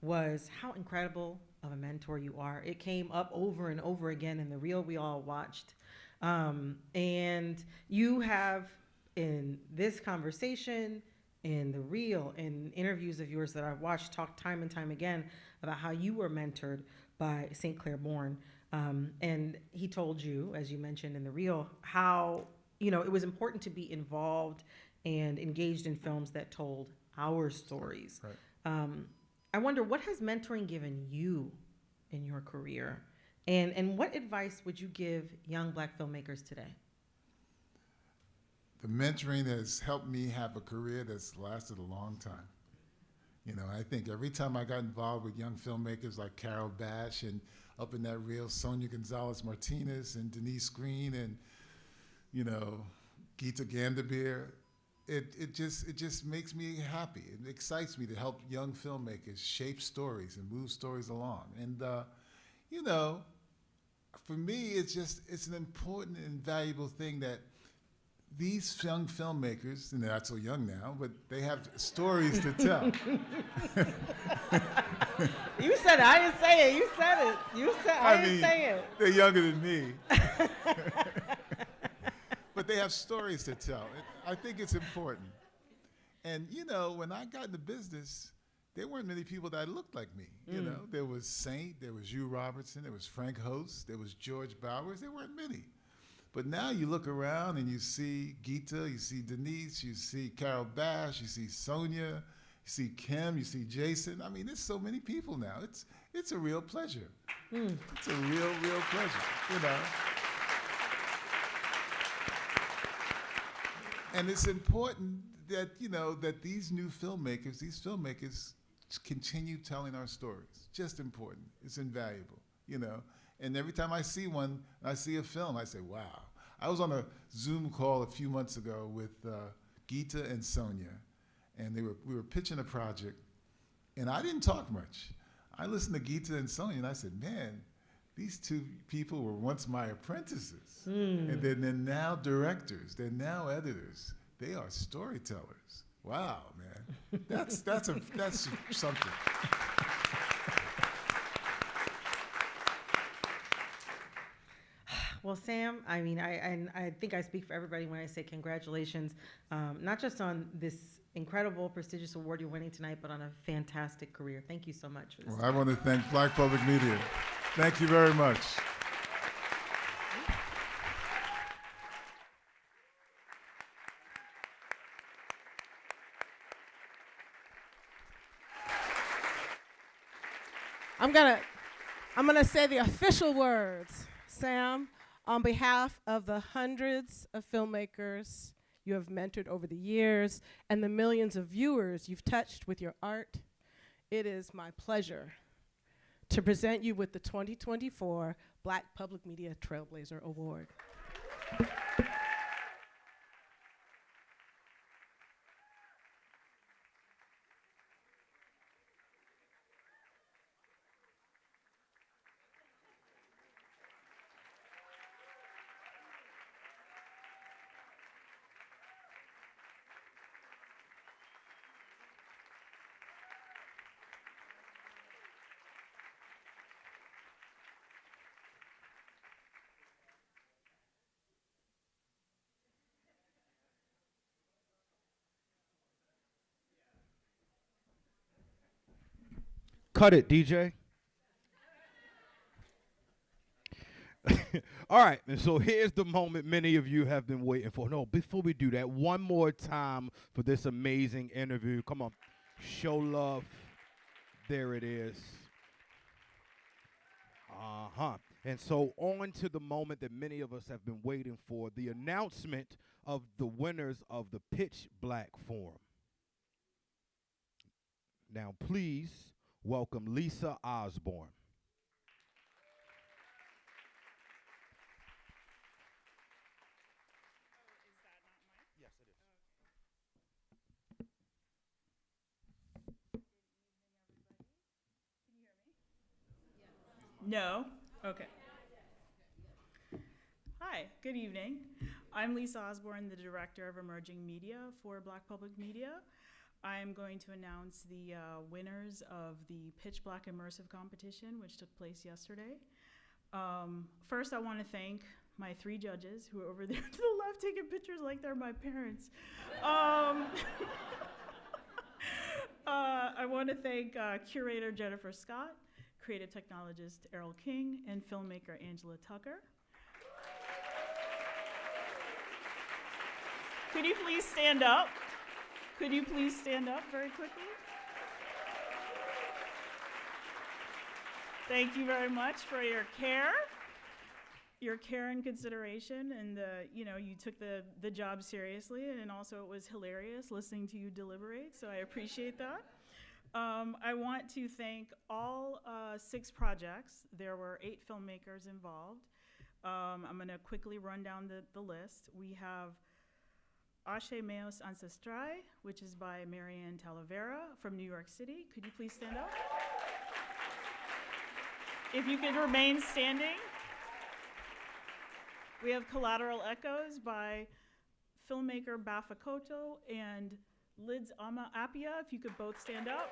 was how incredible of a mentor you are. It came up over and over again in the reel we all watched. And you have, in this conversation, in the reel, in interviews of yours that I've watched, talk time and time again about how you were mentored by St. Clair Bourne. And he told you, as you mentioned in the reel, how, it was important to be involved and engaged in films that told our stories. Right. I wonder, what has mentoring given you in your career? And what advice would you give young Black filmmakers today? The mentoring has helped me have a career that's lasted a long time. I think every time I got involved with young filmmakers like Carol Bash and up in that reel, Sonia Gonzalez Martinez and Denise Green and, Geeta Gandabir, it just makes me happy. It excites me to help young filmmakers shape stories and move stories along. And, for me, it's an important and valuable thing that these young filmmakers, and they're not so young now, but they have stories to tell. You said it. I didn't say it. You said it. You said I didn't say it. They're younger than me. But they have stories to tell. I think it's important. And, when I got into business, there weren't many people that looked like me. There was Saint, there was Hugh Robertson, there was Frank Host, there was George Bowers. There weren't many. But now you look around and you see Geeta, you see Denise, you see Carol Bash, you see Sonia, you see Kim, you see Jason. I mean, there's so many people now. It's a real pleasure. It's a real pleasure, And it's important that, that these new filmmakers continue telling our stories. Just important. It's invaluable, And every time I see one, I see a film, I say, wow. I was on a Zoom call a few months ago with Geeta and Sonia, and we were pitching a project, and I didn't talk much. I listened to Geeta and Sonia, and I said, man, these two people were once my apprentices, and they're now directors. They're now editors. They are storytellers. Wow, man, that's something. Well, Sam, I mean, I think I speak for everybody when I say congratulations, not just on this incredible, prestigious award you're winning tonight, but on a fantastic career. Thank you so much for this. Well, I want to thank Black Public Media. Thank you very much. I'm gonna say the official words, Sam. On behalf of the hundreds of filmmakers you have mentored over the years and the millions of viewers you've touched with your art, it is my pleasure to present you with the 2024 Black Public Media Trailblazer Award. Cut it, DJ. All right, and so here's the moment many of you have been waiting for. No, before we do that, one more time for this amazing interview. Come on, show love. There it is. Uh-huh. And so on to the moment that many of us have been waiting for, the announcement of the winners of the Pitch Black Forum. Now, please welcome Lisa Osborne. No? Okay. Hi, good evening. I'm Lisa Osborne, the Director of Emerging Media for Black Public Media. I'm going to announce the winners of the Pitch Black Immersive Competition, which took place yesterday. First, I want to thank my 3 judges who are over there to the left taking pictures like they're my parents. I want to thank curator Jennifer Scott, creative technologist Errol King, and filmmaker Angela Tucker. Could you please stand up? Could you please stand up very quickly? Thank you very much for your care and consideration, and you took the job seriously, and also it was hilarious listening to you deliberate, so I appreciate that. I want to thank all 6 projects. There were 8 filmmakers involved. I'm going to quickly run down the list. We have Ashe Meos Ancestrai, which is by Marianne Talavera from New York City. Could you please stand up? If you could remain standing. We have Collateral Echoes by filmmaker Bafakoto and Lids Ama Apia, if you could both stand up.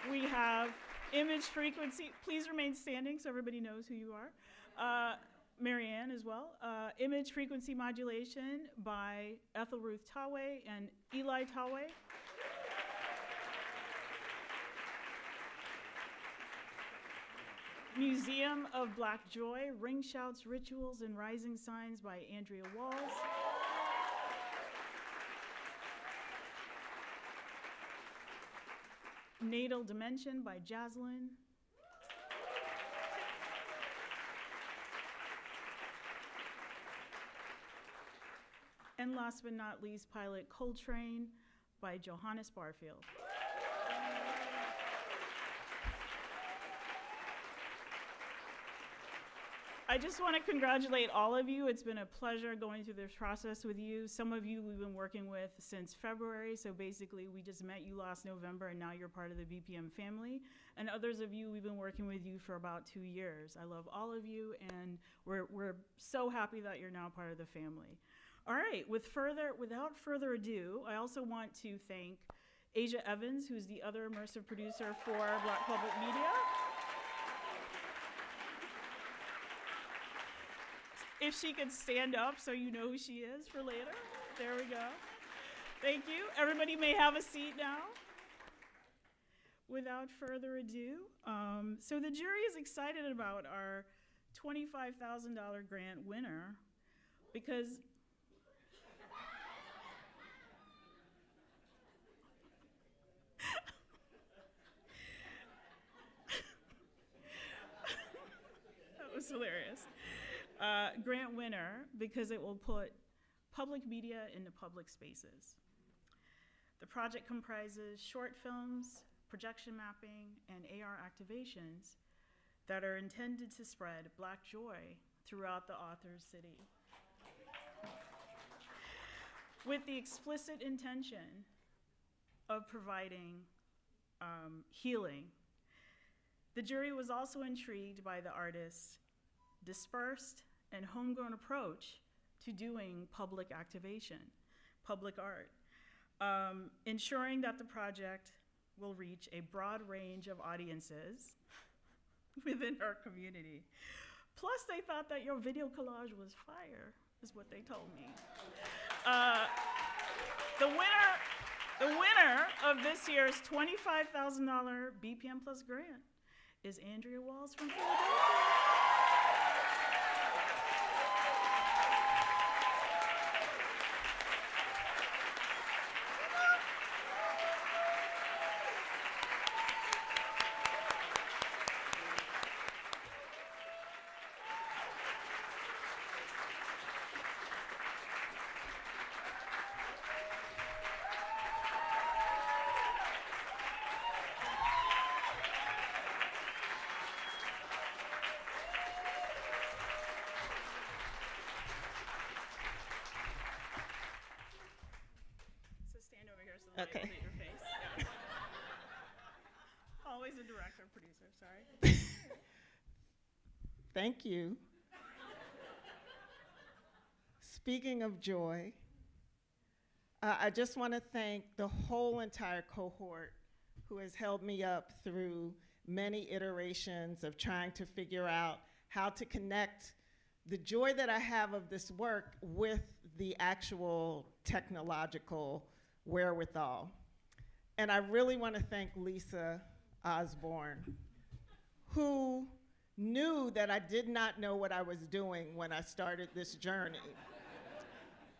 We have Image Frequency. Please remain standing so everybody knows who you are. Marianne as well. Image Frequency Modulation by Ethel Ruth Tawe and Eli Tawe. Museum of Black Joy, Ring Shouts, Rituals, and Rising Signs by Andrea Walls. Natal Dimension by Jaslyn. And last but not least, Pilot Coltrane by Johannes Barfield. I just want to congratulate all of you. It's been a pleasure going through this process with you. Some of you we've been working with since February, so basically we just met you last November and now you're part of the BPM family. And others of you, we've been working with you for about 2 years. I love all of you, and we're so happy that you're now part of the family. All right, without further ado, I also want to thank Asia Evans, who's the other immersive producer for Black Public Media. If she could stand up so you know who she is for later. There we go. Thank you. Everybody may have a seat now. Without further ado, so the jury is excited about our $25,000 grant winner because that was hilarious. Grant winner because it will put public media into public spaces. The project comprises short films, projection mapping, and AR activations that are intended to spread Black joy throughout the author's city. With the explicit intention of providing healing. The jury was also intrigued by the artist's dispersed and homegrown approach to doing public activation, public art, ensuring that the project will reach a broad range of audiences within our community. Plus, they thought that your video collage was fire, is what they told me. The winner of this year's $25,000 BPM Plus grant is Andrea Walls from Philadelphia. So stand over here so the light Okay. will hit your face. Yeah. Always a director, producer, sorry. Thank you. Speaking of joy, I just want to thank the whole entire cohort who has held me up through many iterations of trying to figure out how to connect the joy that I have of this work with the actual technological wherewithal. And I really want to thank Lisa Osborne, who knew that I did not know what I was doing when I started this journey.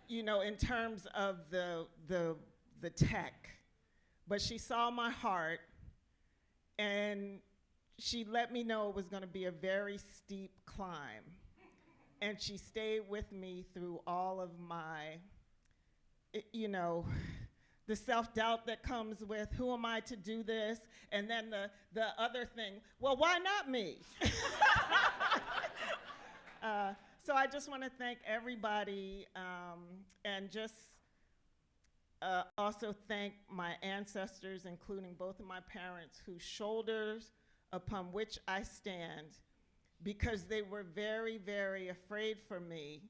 You know, in terms of the tech. But she saw my heart, and she let me know it was gonna be a very steep climb. And she stayed with me through all of my, you know, the self-doubt that comes with, who am I to do this? And then the other thing, well, why not me? So I just want to thank everybody, and just also thank my ancestors, including both of my parents, whose shoulders upon which I stand, because they were very, very afraid for me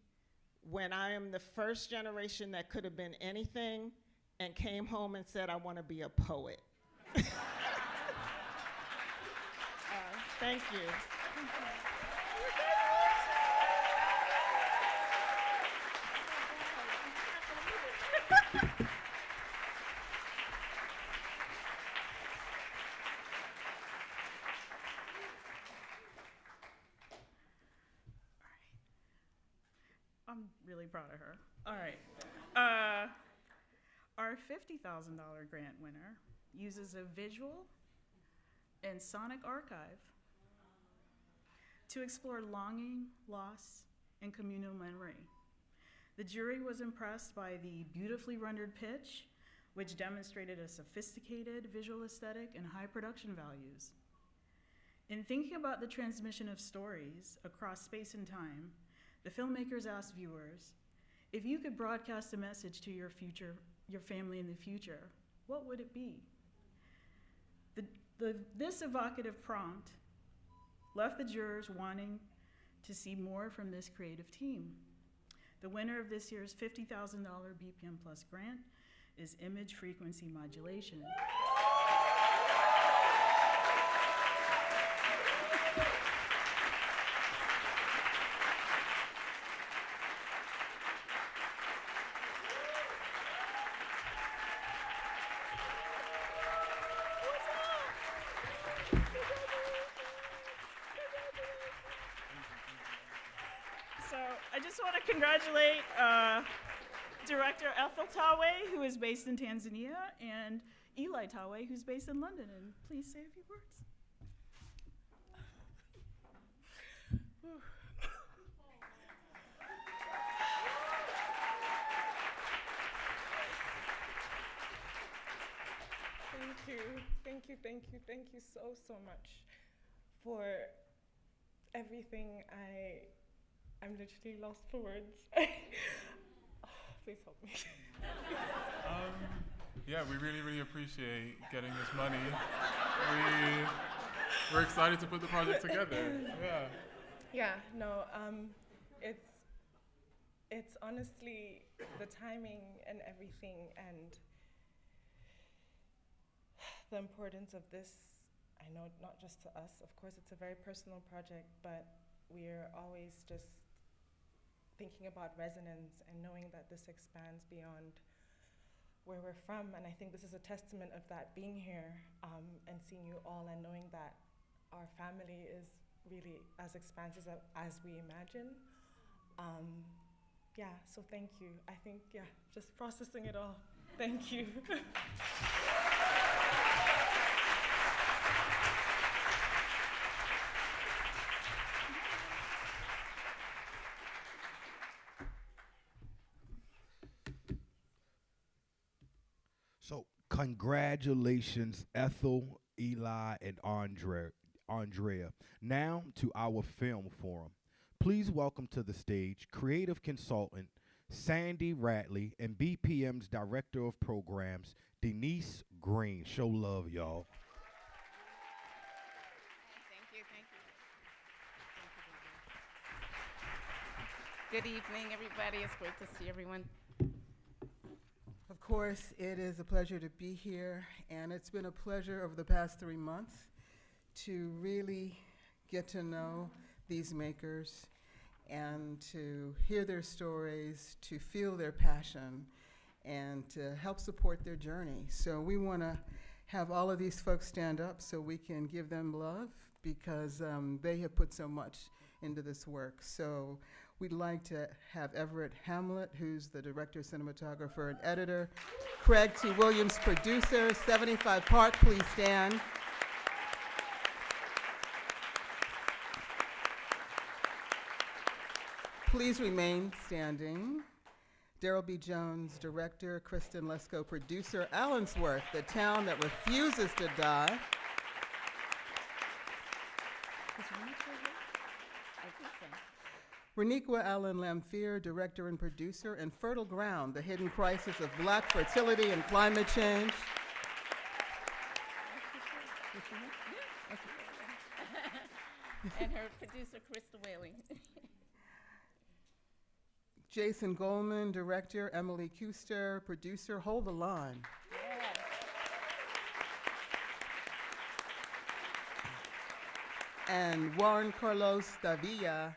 when I am the first generation that could have been anything and came home and said, I want to be a poet. Thank you. I'm really proud of her. All right. Our $50,000 grant winner uses a visual and sonic archive to explore longing, loss, and communal memory. The jury was impressed by the beautifully rendered pitch, which demonstrated a sophisticated visual aesthetic and high production values. In thinking about the transmission of stories across space and time, the filmmakers asked viewers, if you could broadcast a message to your family in the future, what would it be? This evocative prompt left the jurors wanting to see more from this creative team. The winner of this year's $50,000 BPM Plus grant is Image Frequency Modulation. So I just want to congratulate Director Ethel Tawe, who is based in Tanzania, and Eli Tawe, who's based in London. And please say a few words. Thank you so much for everything. I'm literally lost for words. Please help me. Yeah, we really appreciate getting this money. We're excited to put the project together. Yeah, no, it's honestly the timing and everything, and the importance of this. I know not just to us, of course it's a very personal project, but we're always just thinking about resonance and knowing that this expands beyond where we're from. And I think this is a testament of that, being here and seeing you all and knowing that our family is really as expansive as we imagine. Yeah, so thank you. I think, yeah, just processing it all. Thank you. So congratulations, Ethel, Eli, and Andrea. Now to our film forum. Please welcome to the stage creative consultant Sandy Ratley and BPM's Director of Programs, Denise Green. Show love, y'all. Thank you. Good evening, everybody. It's great to see everyone. Of course, it is a pleasure to be here, and it's been a pleasure over the past 3 months to really get to know these makers and to hear their stories, to feel their passion, and to help support their journey. So we want to have all of these folks stand up so we can give them love because they have put so much into this work. So we'd like to have Everett Hamlet, who's the director, cinematographer, and editor. Craig T. Williams, producer, 75 Park, please stand. Please remain standing. Daryl B. Jones, director, Kristen Lesko, producer, Allensworth, the town that refuses to die. Reniqua Allen Lamphere, director and producer, and Fertile Ground, the hidden crisis of Black fertility and climate change. And her producer, Krista Whaley. Jason Goldman, director, Emily Kuster, producer, Hold the Line. And Juan Carlos Davilla,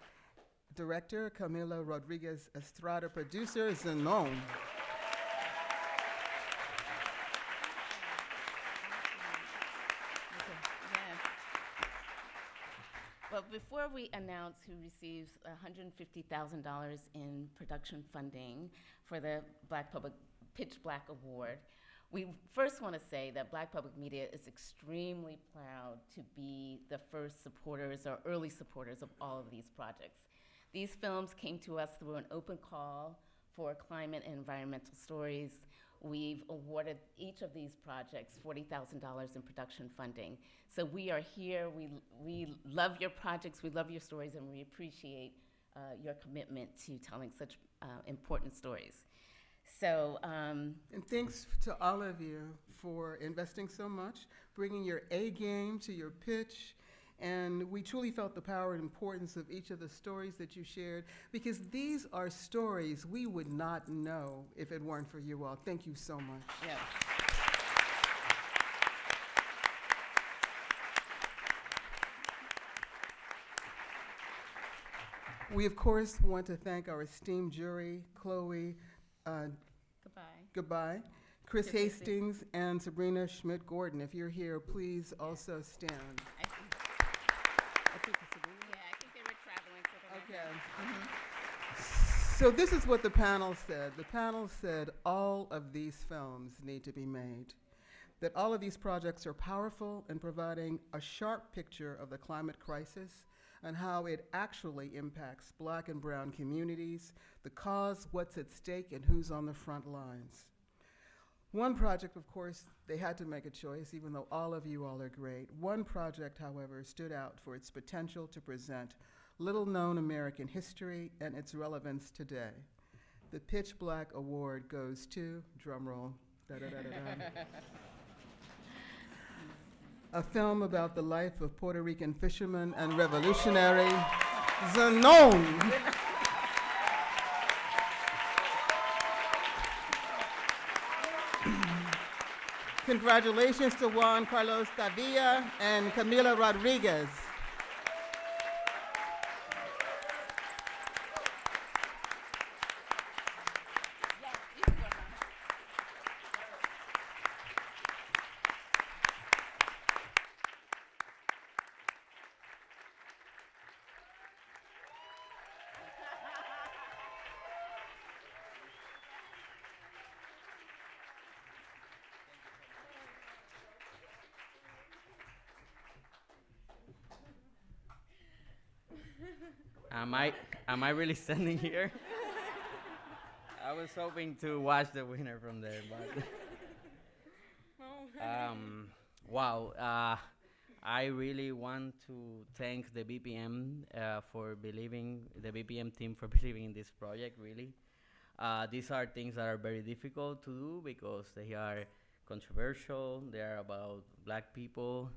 director, Camila Rodriguez Estrada, producer, Zenon. Well, before we announce who receives $150,000 in production funding for the PitchBLACK Award, we first want to say that Black Public Media is extremely proud to be the first supporters or early supporters of all of these projects. These films came to us through an open call for climate and environmental stories. We've awarded each of these projects $40,000 in production funding. So we are here, we love your projects, we love your stories, and we appreciate your commitment to telling such important stories. So, and thanks to all of you for investing so much, bringing your A game to your pitch. And we truly felt the power and importance of each of the stories that you shared, because these are stories we would not know if it weren't for you all. Thank you so much. Yes. We, of course, want to thank our esteemed jury, Chloe Goodbye, Chris Hastings, and Sabrina Schmidt-Gordon. If you're here, please also stand. I think they were traveling. So this is what the panel said. The panel said all of these films need to be made, that all of these projects are powerful in providing a sharp picture of the climate crisis and how it actually impacts Black and brown communities, the cause, what's at stake, and who's on the front lines. One project, of course, they had to make a choice, even though all of you all are great. One project, however, stood out for its potential to present little-known American history and its relevance today. The PitchBLACK Award goes to, drumroll, a film about the life of Puerto Rican fisherman and revolutionary, Zenon. Congratulations to Juan Carlos Davilla and Camila Rodriguez. Am I really standing here? I was hoping to watch the winner from there, but wow. I really want to thank the BPM the BPM team for believing in this project. Really, these are things that are very difficult to do because they are controversial. They are about Black people.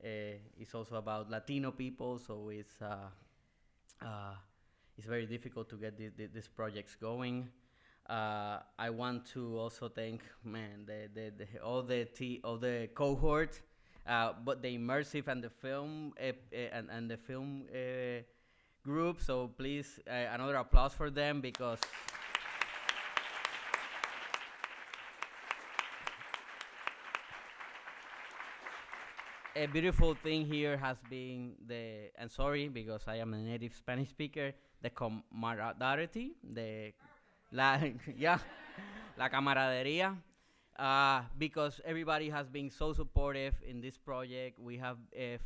It's also about Latino people, so it's very difficult to get these projects going. I want to also thank all the cohort, but the immersive and the film and the film group. So please, another applause for them because. A beautiful thing here has been and sorry because I am a native Spanish speaker, the camaraderie, yeah, la camaradería, because everybody has been so supportive in this project. We have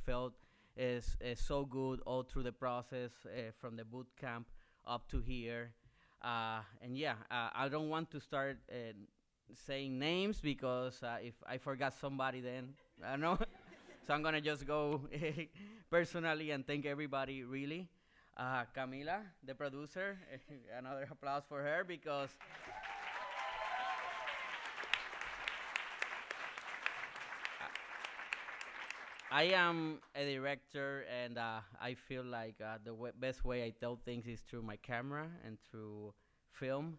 felt is so good all through the process, from the boot camp up to here. And yeah, I don't want to start saying names because if I forgot somebody, then I don't know. So I'm gonna just go personally and thank everybody really. Camila, the producer, another applause for her because I am a director and I feel like the best way I tell things is through my camera and through film.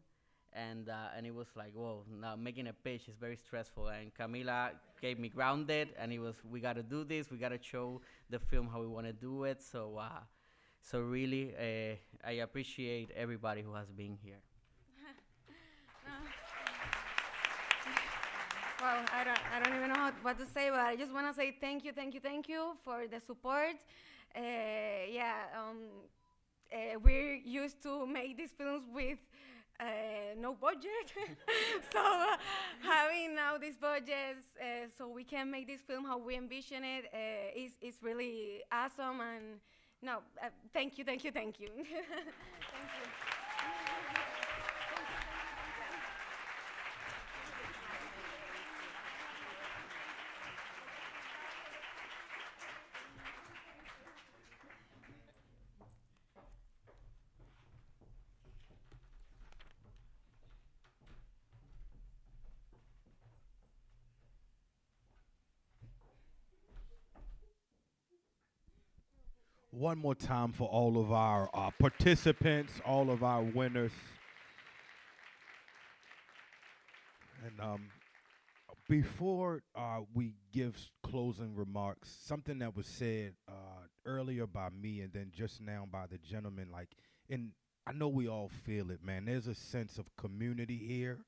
And it was like, whoa, now making a pitch is very stressful. And Camila gave me grounded, and it was, we got to do this. We got to show the film how we want to do it. So really, I appreciate everybody who has been here. Well, I don't even know what to say, but I just want to say thank you for the support. We're used to make these films with no budget. So having now these budgets so we can make this film how we envision it is really awesome. And no, thank you. Thank you. Thank you. One more time for all of our participants, all of our winners. And before we give closing remarks, something that was said earlier by me and then just now by the gentleman, and I know we all feel it, man. There's a sense of community here,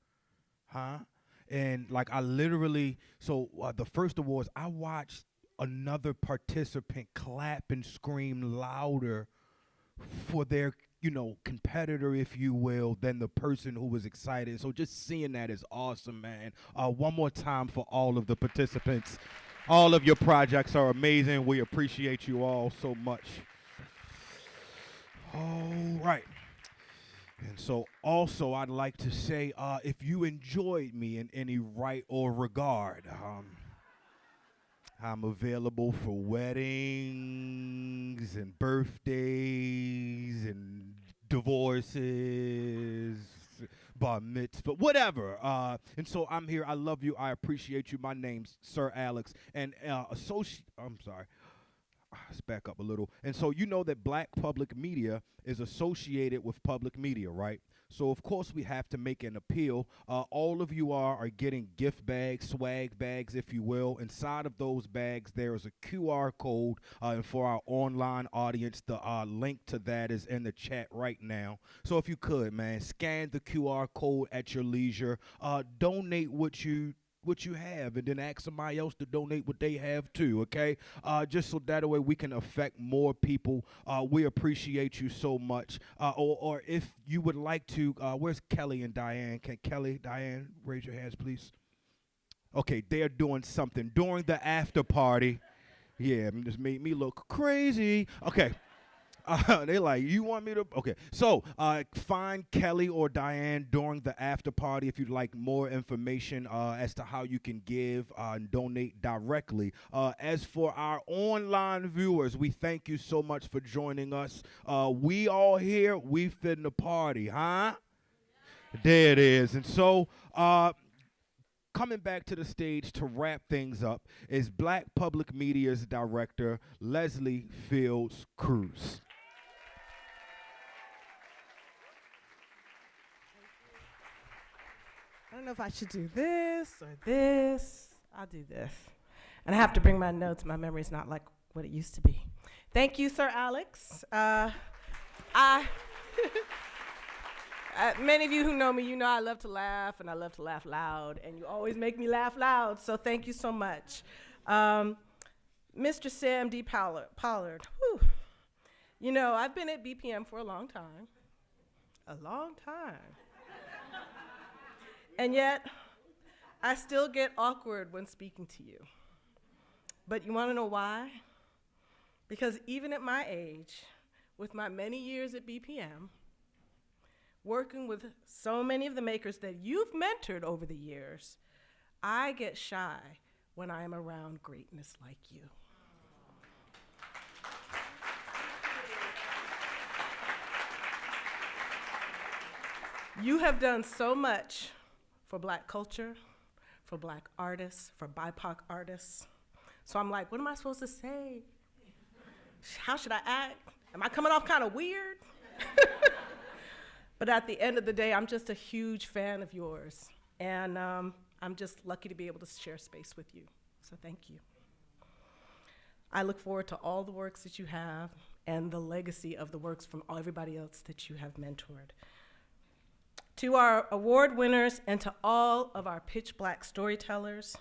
huh? And I literally, the first awards, I watched another participant clap and scream louder for their competitor, if you will, than the person who was excited. So just seeing that is awesome, man. One more time for all of the participants. All of your projects are amazing. We appreciate you all so much. All right. And so also I'd like to say, if you enjoyed me in any right or regard, I'm available for weddings and birthdays and divorces, bar mitzvah, whatever. And so I'm here. I love you. I appreciate you. My name's Sir Alex. And I'm sorry. Let's back up a little. And so you know that Black Public Media is associated with public media, right? So, of course, we have to make an appeal. All of you are getting gift bags, swag bags, if you will. Inside of those bags, there is a QR code. And for our online audience, the link to that is in the chat right now. So if you could, man, scan the QR code at your leisure. Donate what you have, and then ask somebody else to donate what they have too, okay? Just so that way we can affect more people. We appreciate you so much. Or if you would like to, where's Kelly and Diane? Can Kelly, Diane, raise your hands, please? Okay, they're doing something during the after party. Yeah, just made me look crazy. Okay. They like, you want me to? Okay. So find Kelly or Diane during the after party if you'd like more information as to how you can give and donate directly. As for our online viewers, we thank you so much for joining us. We all here, we finna party, huh? There it is. And so coming back to the stage to wrap things up is Black Public Media's director, Leslie Fields Cruz. I don't know if I should do this or this. I'll do this. And I have to bring my notes. My memory's not like what it used to be. Thank you, Sir Alex. Many of you who know me, you know I love to laugh, and I love to laugh loud, and you always make me laugh loud, so thank you so much. Mr. Sam D. Pollard, whew. You know, I've been at BPM for a long time. And yet, I still get awkward when speaking to you. But you want to know why? Because even at my age, with my many years at BPM, working with so many of the makers that you've mentored over the years, I get shy when I am around greatness like you. You have done so much for Black culture, for Black artists, for BIPOC artists. So I'm like, what am I supposed to say? How should I act? Am I coming off kind of weird? But at the end of the day, I'm just a huge fan of yours. And I'm just lucky to be able to share space with you. So thank you. I look forward to all the works that you have and the legacy of the works from everybody else that you have mentored. To our award winners and to all of our Pitch Black storytellers,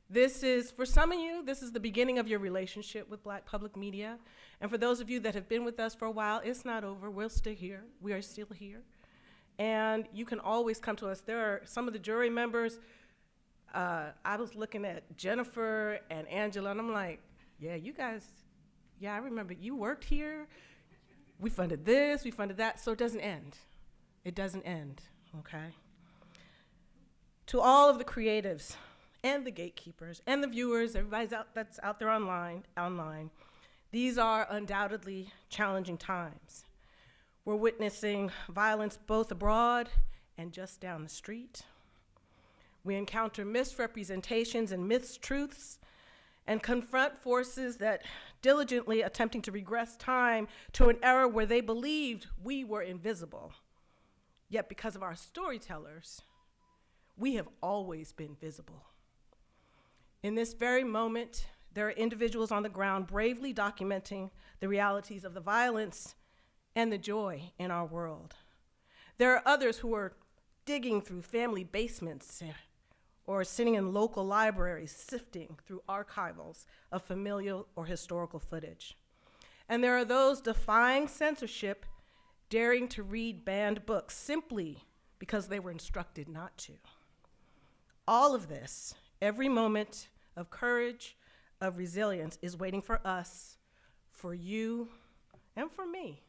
this is, for some of you, this is the beginning of your relationship with Black Public Media. And for those of you that have been with us for a while, it's not over. We're still here. We are still here. And you can always come to us. There are some of the jury members. I was looking at Jennifer and Angela, and I'm like, yeah, you guys, yeah, I remember you worked here. We funded this, we funded that, so it doesn't end. It doesn't end, okay? To all of the creatives and the gatekeepers and the viewers, everybody's that's out there online, these are undoubtedly challenging times. We're witnessing violence both abroad and just down the street. We encounter misrepresentations and mistruths and confront forces that diligently attempting to regress time to an era where they believed we were invisible. Yet because of our storytellers, we have always been visible. In this very moment, there are individuals on the ground bravely documenting the realities of the violence and the joy in our world. There are others who are digging through family basements or sitting in local libraries, sifting through archivals of familial or historical footage. And there are those defying censorship, daring to read banned books simply because they were instructed not to. All of this, every moment of courage, of resilience, is waiting for us, for you, and for me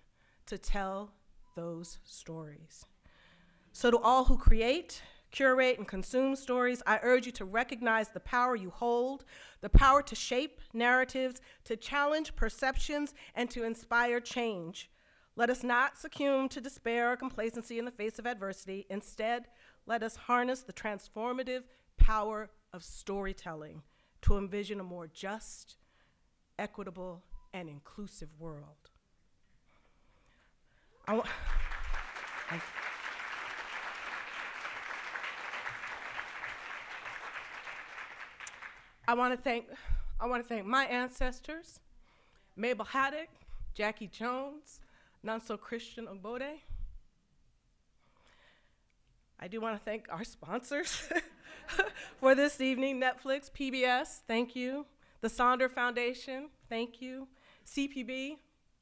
to tell those stories. So to all who create, curate, and consume stories, I urge you to recognize the power you hold, the power to shape narratives, to challenge perceptions, and to inspire change. Let us not succumb to despair or complacency in the face of adversity. Instead, let us harness the transformative power of storytelling to envision a more just, equitable, and inclusive world. I want to thank my ancestors, Mabel Haddock, Jackie Jones, Nonso Christian Ugbode. I do want to thank our sponsors for this evening, Netflix, PBS, thank you. The Sonder Foundation, thank you. CPB,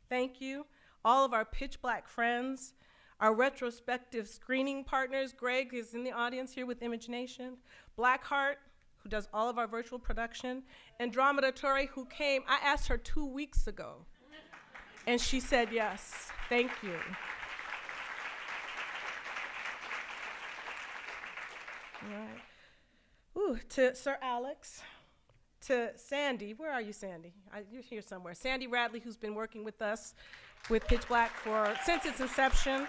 thank you. All of our Pitch Black friends, our retrospective screening partners. Greg is in the audience here with Image Nation. Blackheart, who does all of our virtual production. Andromeda Torre, who came, I asked her 2 weeks ago. And she said yes. Thank you. All right. Ooh, to Sir Alex, to Sandy. Where are you, Sandy? You're here somewhere. Sandy Radley, who's been working with us with Pitch Black since its inception.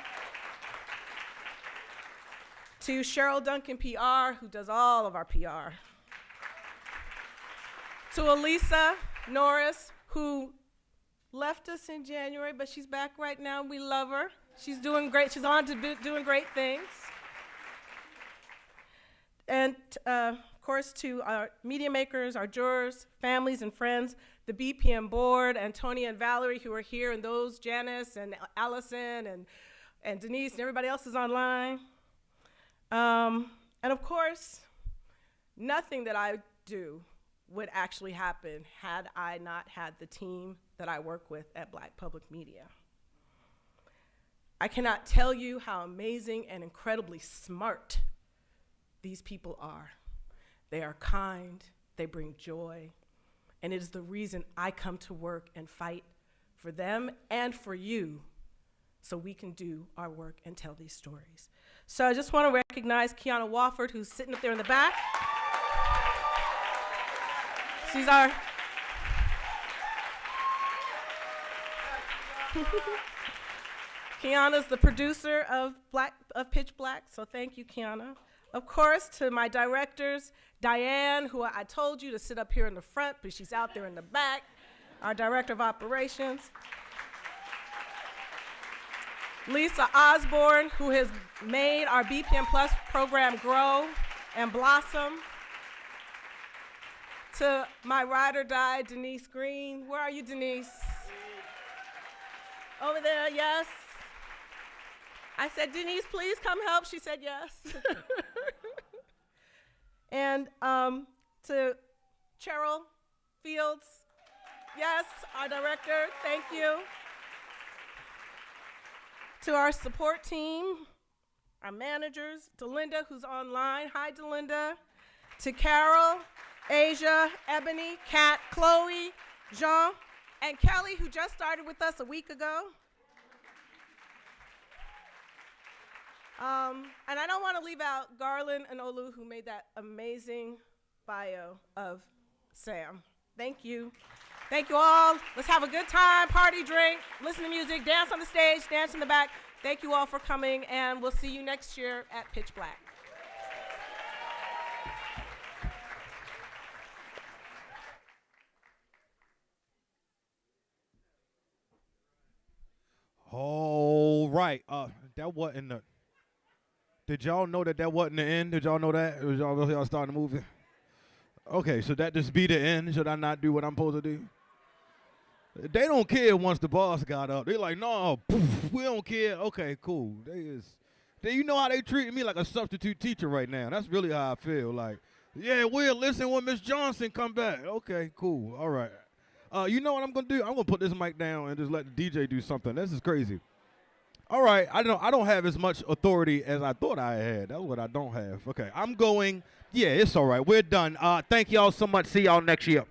To Cheryl Duncan PR, who does all of our PR. To Elisa Norris, who left us in January, but she's back right now. We love her. She's doing great. She's on to doing great things. And of course, to our media makers, our jurors, families and friends, the BPM board, Antonia and Valerie, who are here, and those, Janice and Allison and Denise and everybody else is online. And of course, nothing that I do would actually happen had I not had the team that I work with at Black Public Media. I cannot tell you how amazing and incredibly smart these people are. They are kind, they bring joy, and it is the reason I come to work and fight for them and for you so we can do our work and tell these stories. So I just want to recognize Kiana Wofford, who's sitting up there in the back. She's our Kiana's the producer of Pitch Black, so thank you, Kiana. Of course, to my directors, Diane, who I told you to sit up here in the front, but she's out there in the back, our director of operations. Lisa Osborne, who has made our BPM Plus program grow and blossom. To my ride or die, Denise Green. Where are you, Denise? Over there, yes. I said, Denise, please come help. She said yes. And to Cheryl Fields, yes, our director, thank you. To our support team, our managers, to Linda, who's online. Hi, to Linda. To Carol, Asia, Ebony, Kat, Chloe, Jean, and Kelly, who just started with us a week ago. And I don't want to leave out Garland and Olu, who made that amazing bio of Sam. Thank you. Thank you all. Let's have a good time, party, drink, listen to music, dance on the stage, dance in the back. Thank you all for coming, and we'll see you next year at Pitch Black. All right. That wasn't the. Did y'all know that wasn't the end? Did y'all know that? Was y'all starting the movie? Okay, so that just be the end. Should I not do what I'm supposed to do? They don't care once the boss got up. They're like, no, poof, we don't care. Okay, cool. You know how they treat me like a substitute teacher right now. That's really how I feel. Like, yeah, we'll listen when Miss Johnson come back. Okay, cool. All right. You know what I'm gonna do? I'm gonna put this mic down and just let the DJ do something. This is crazy. All right, I don't have as much authority as I thought I had. That's what I don't have. Okay, I'm going. Yeah, it's all right. We're done. Thank y'all so much. See y'all next year.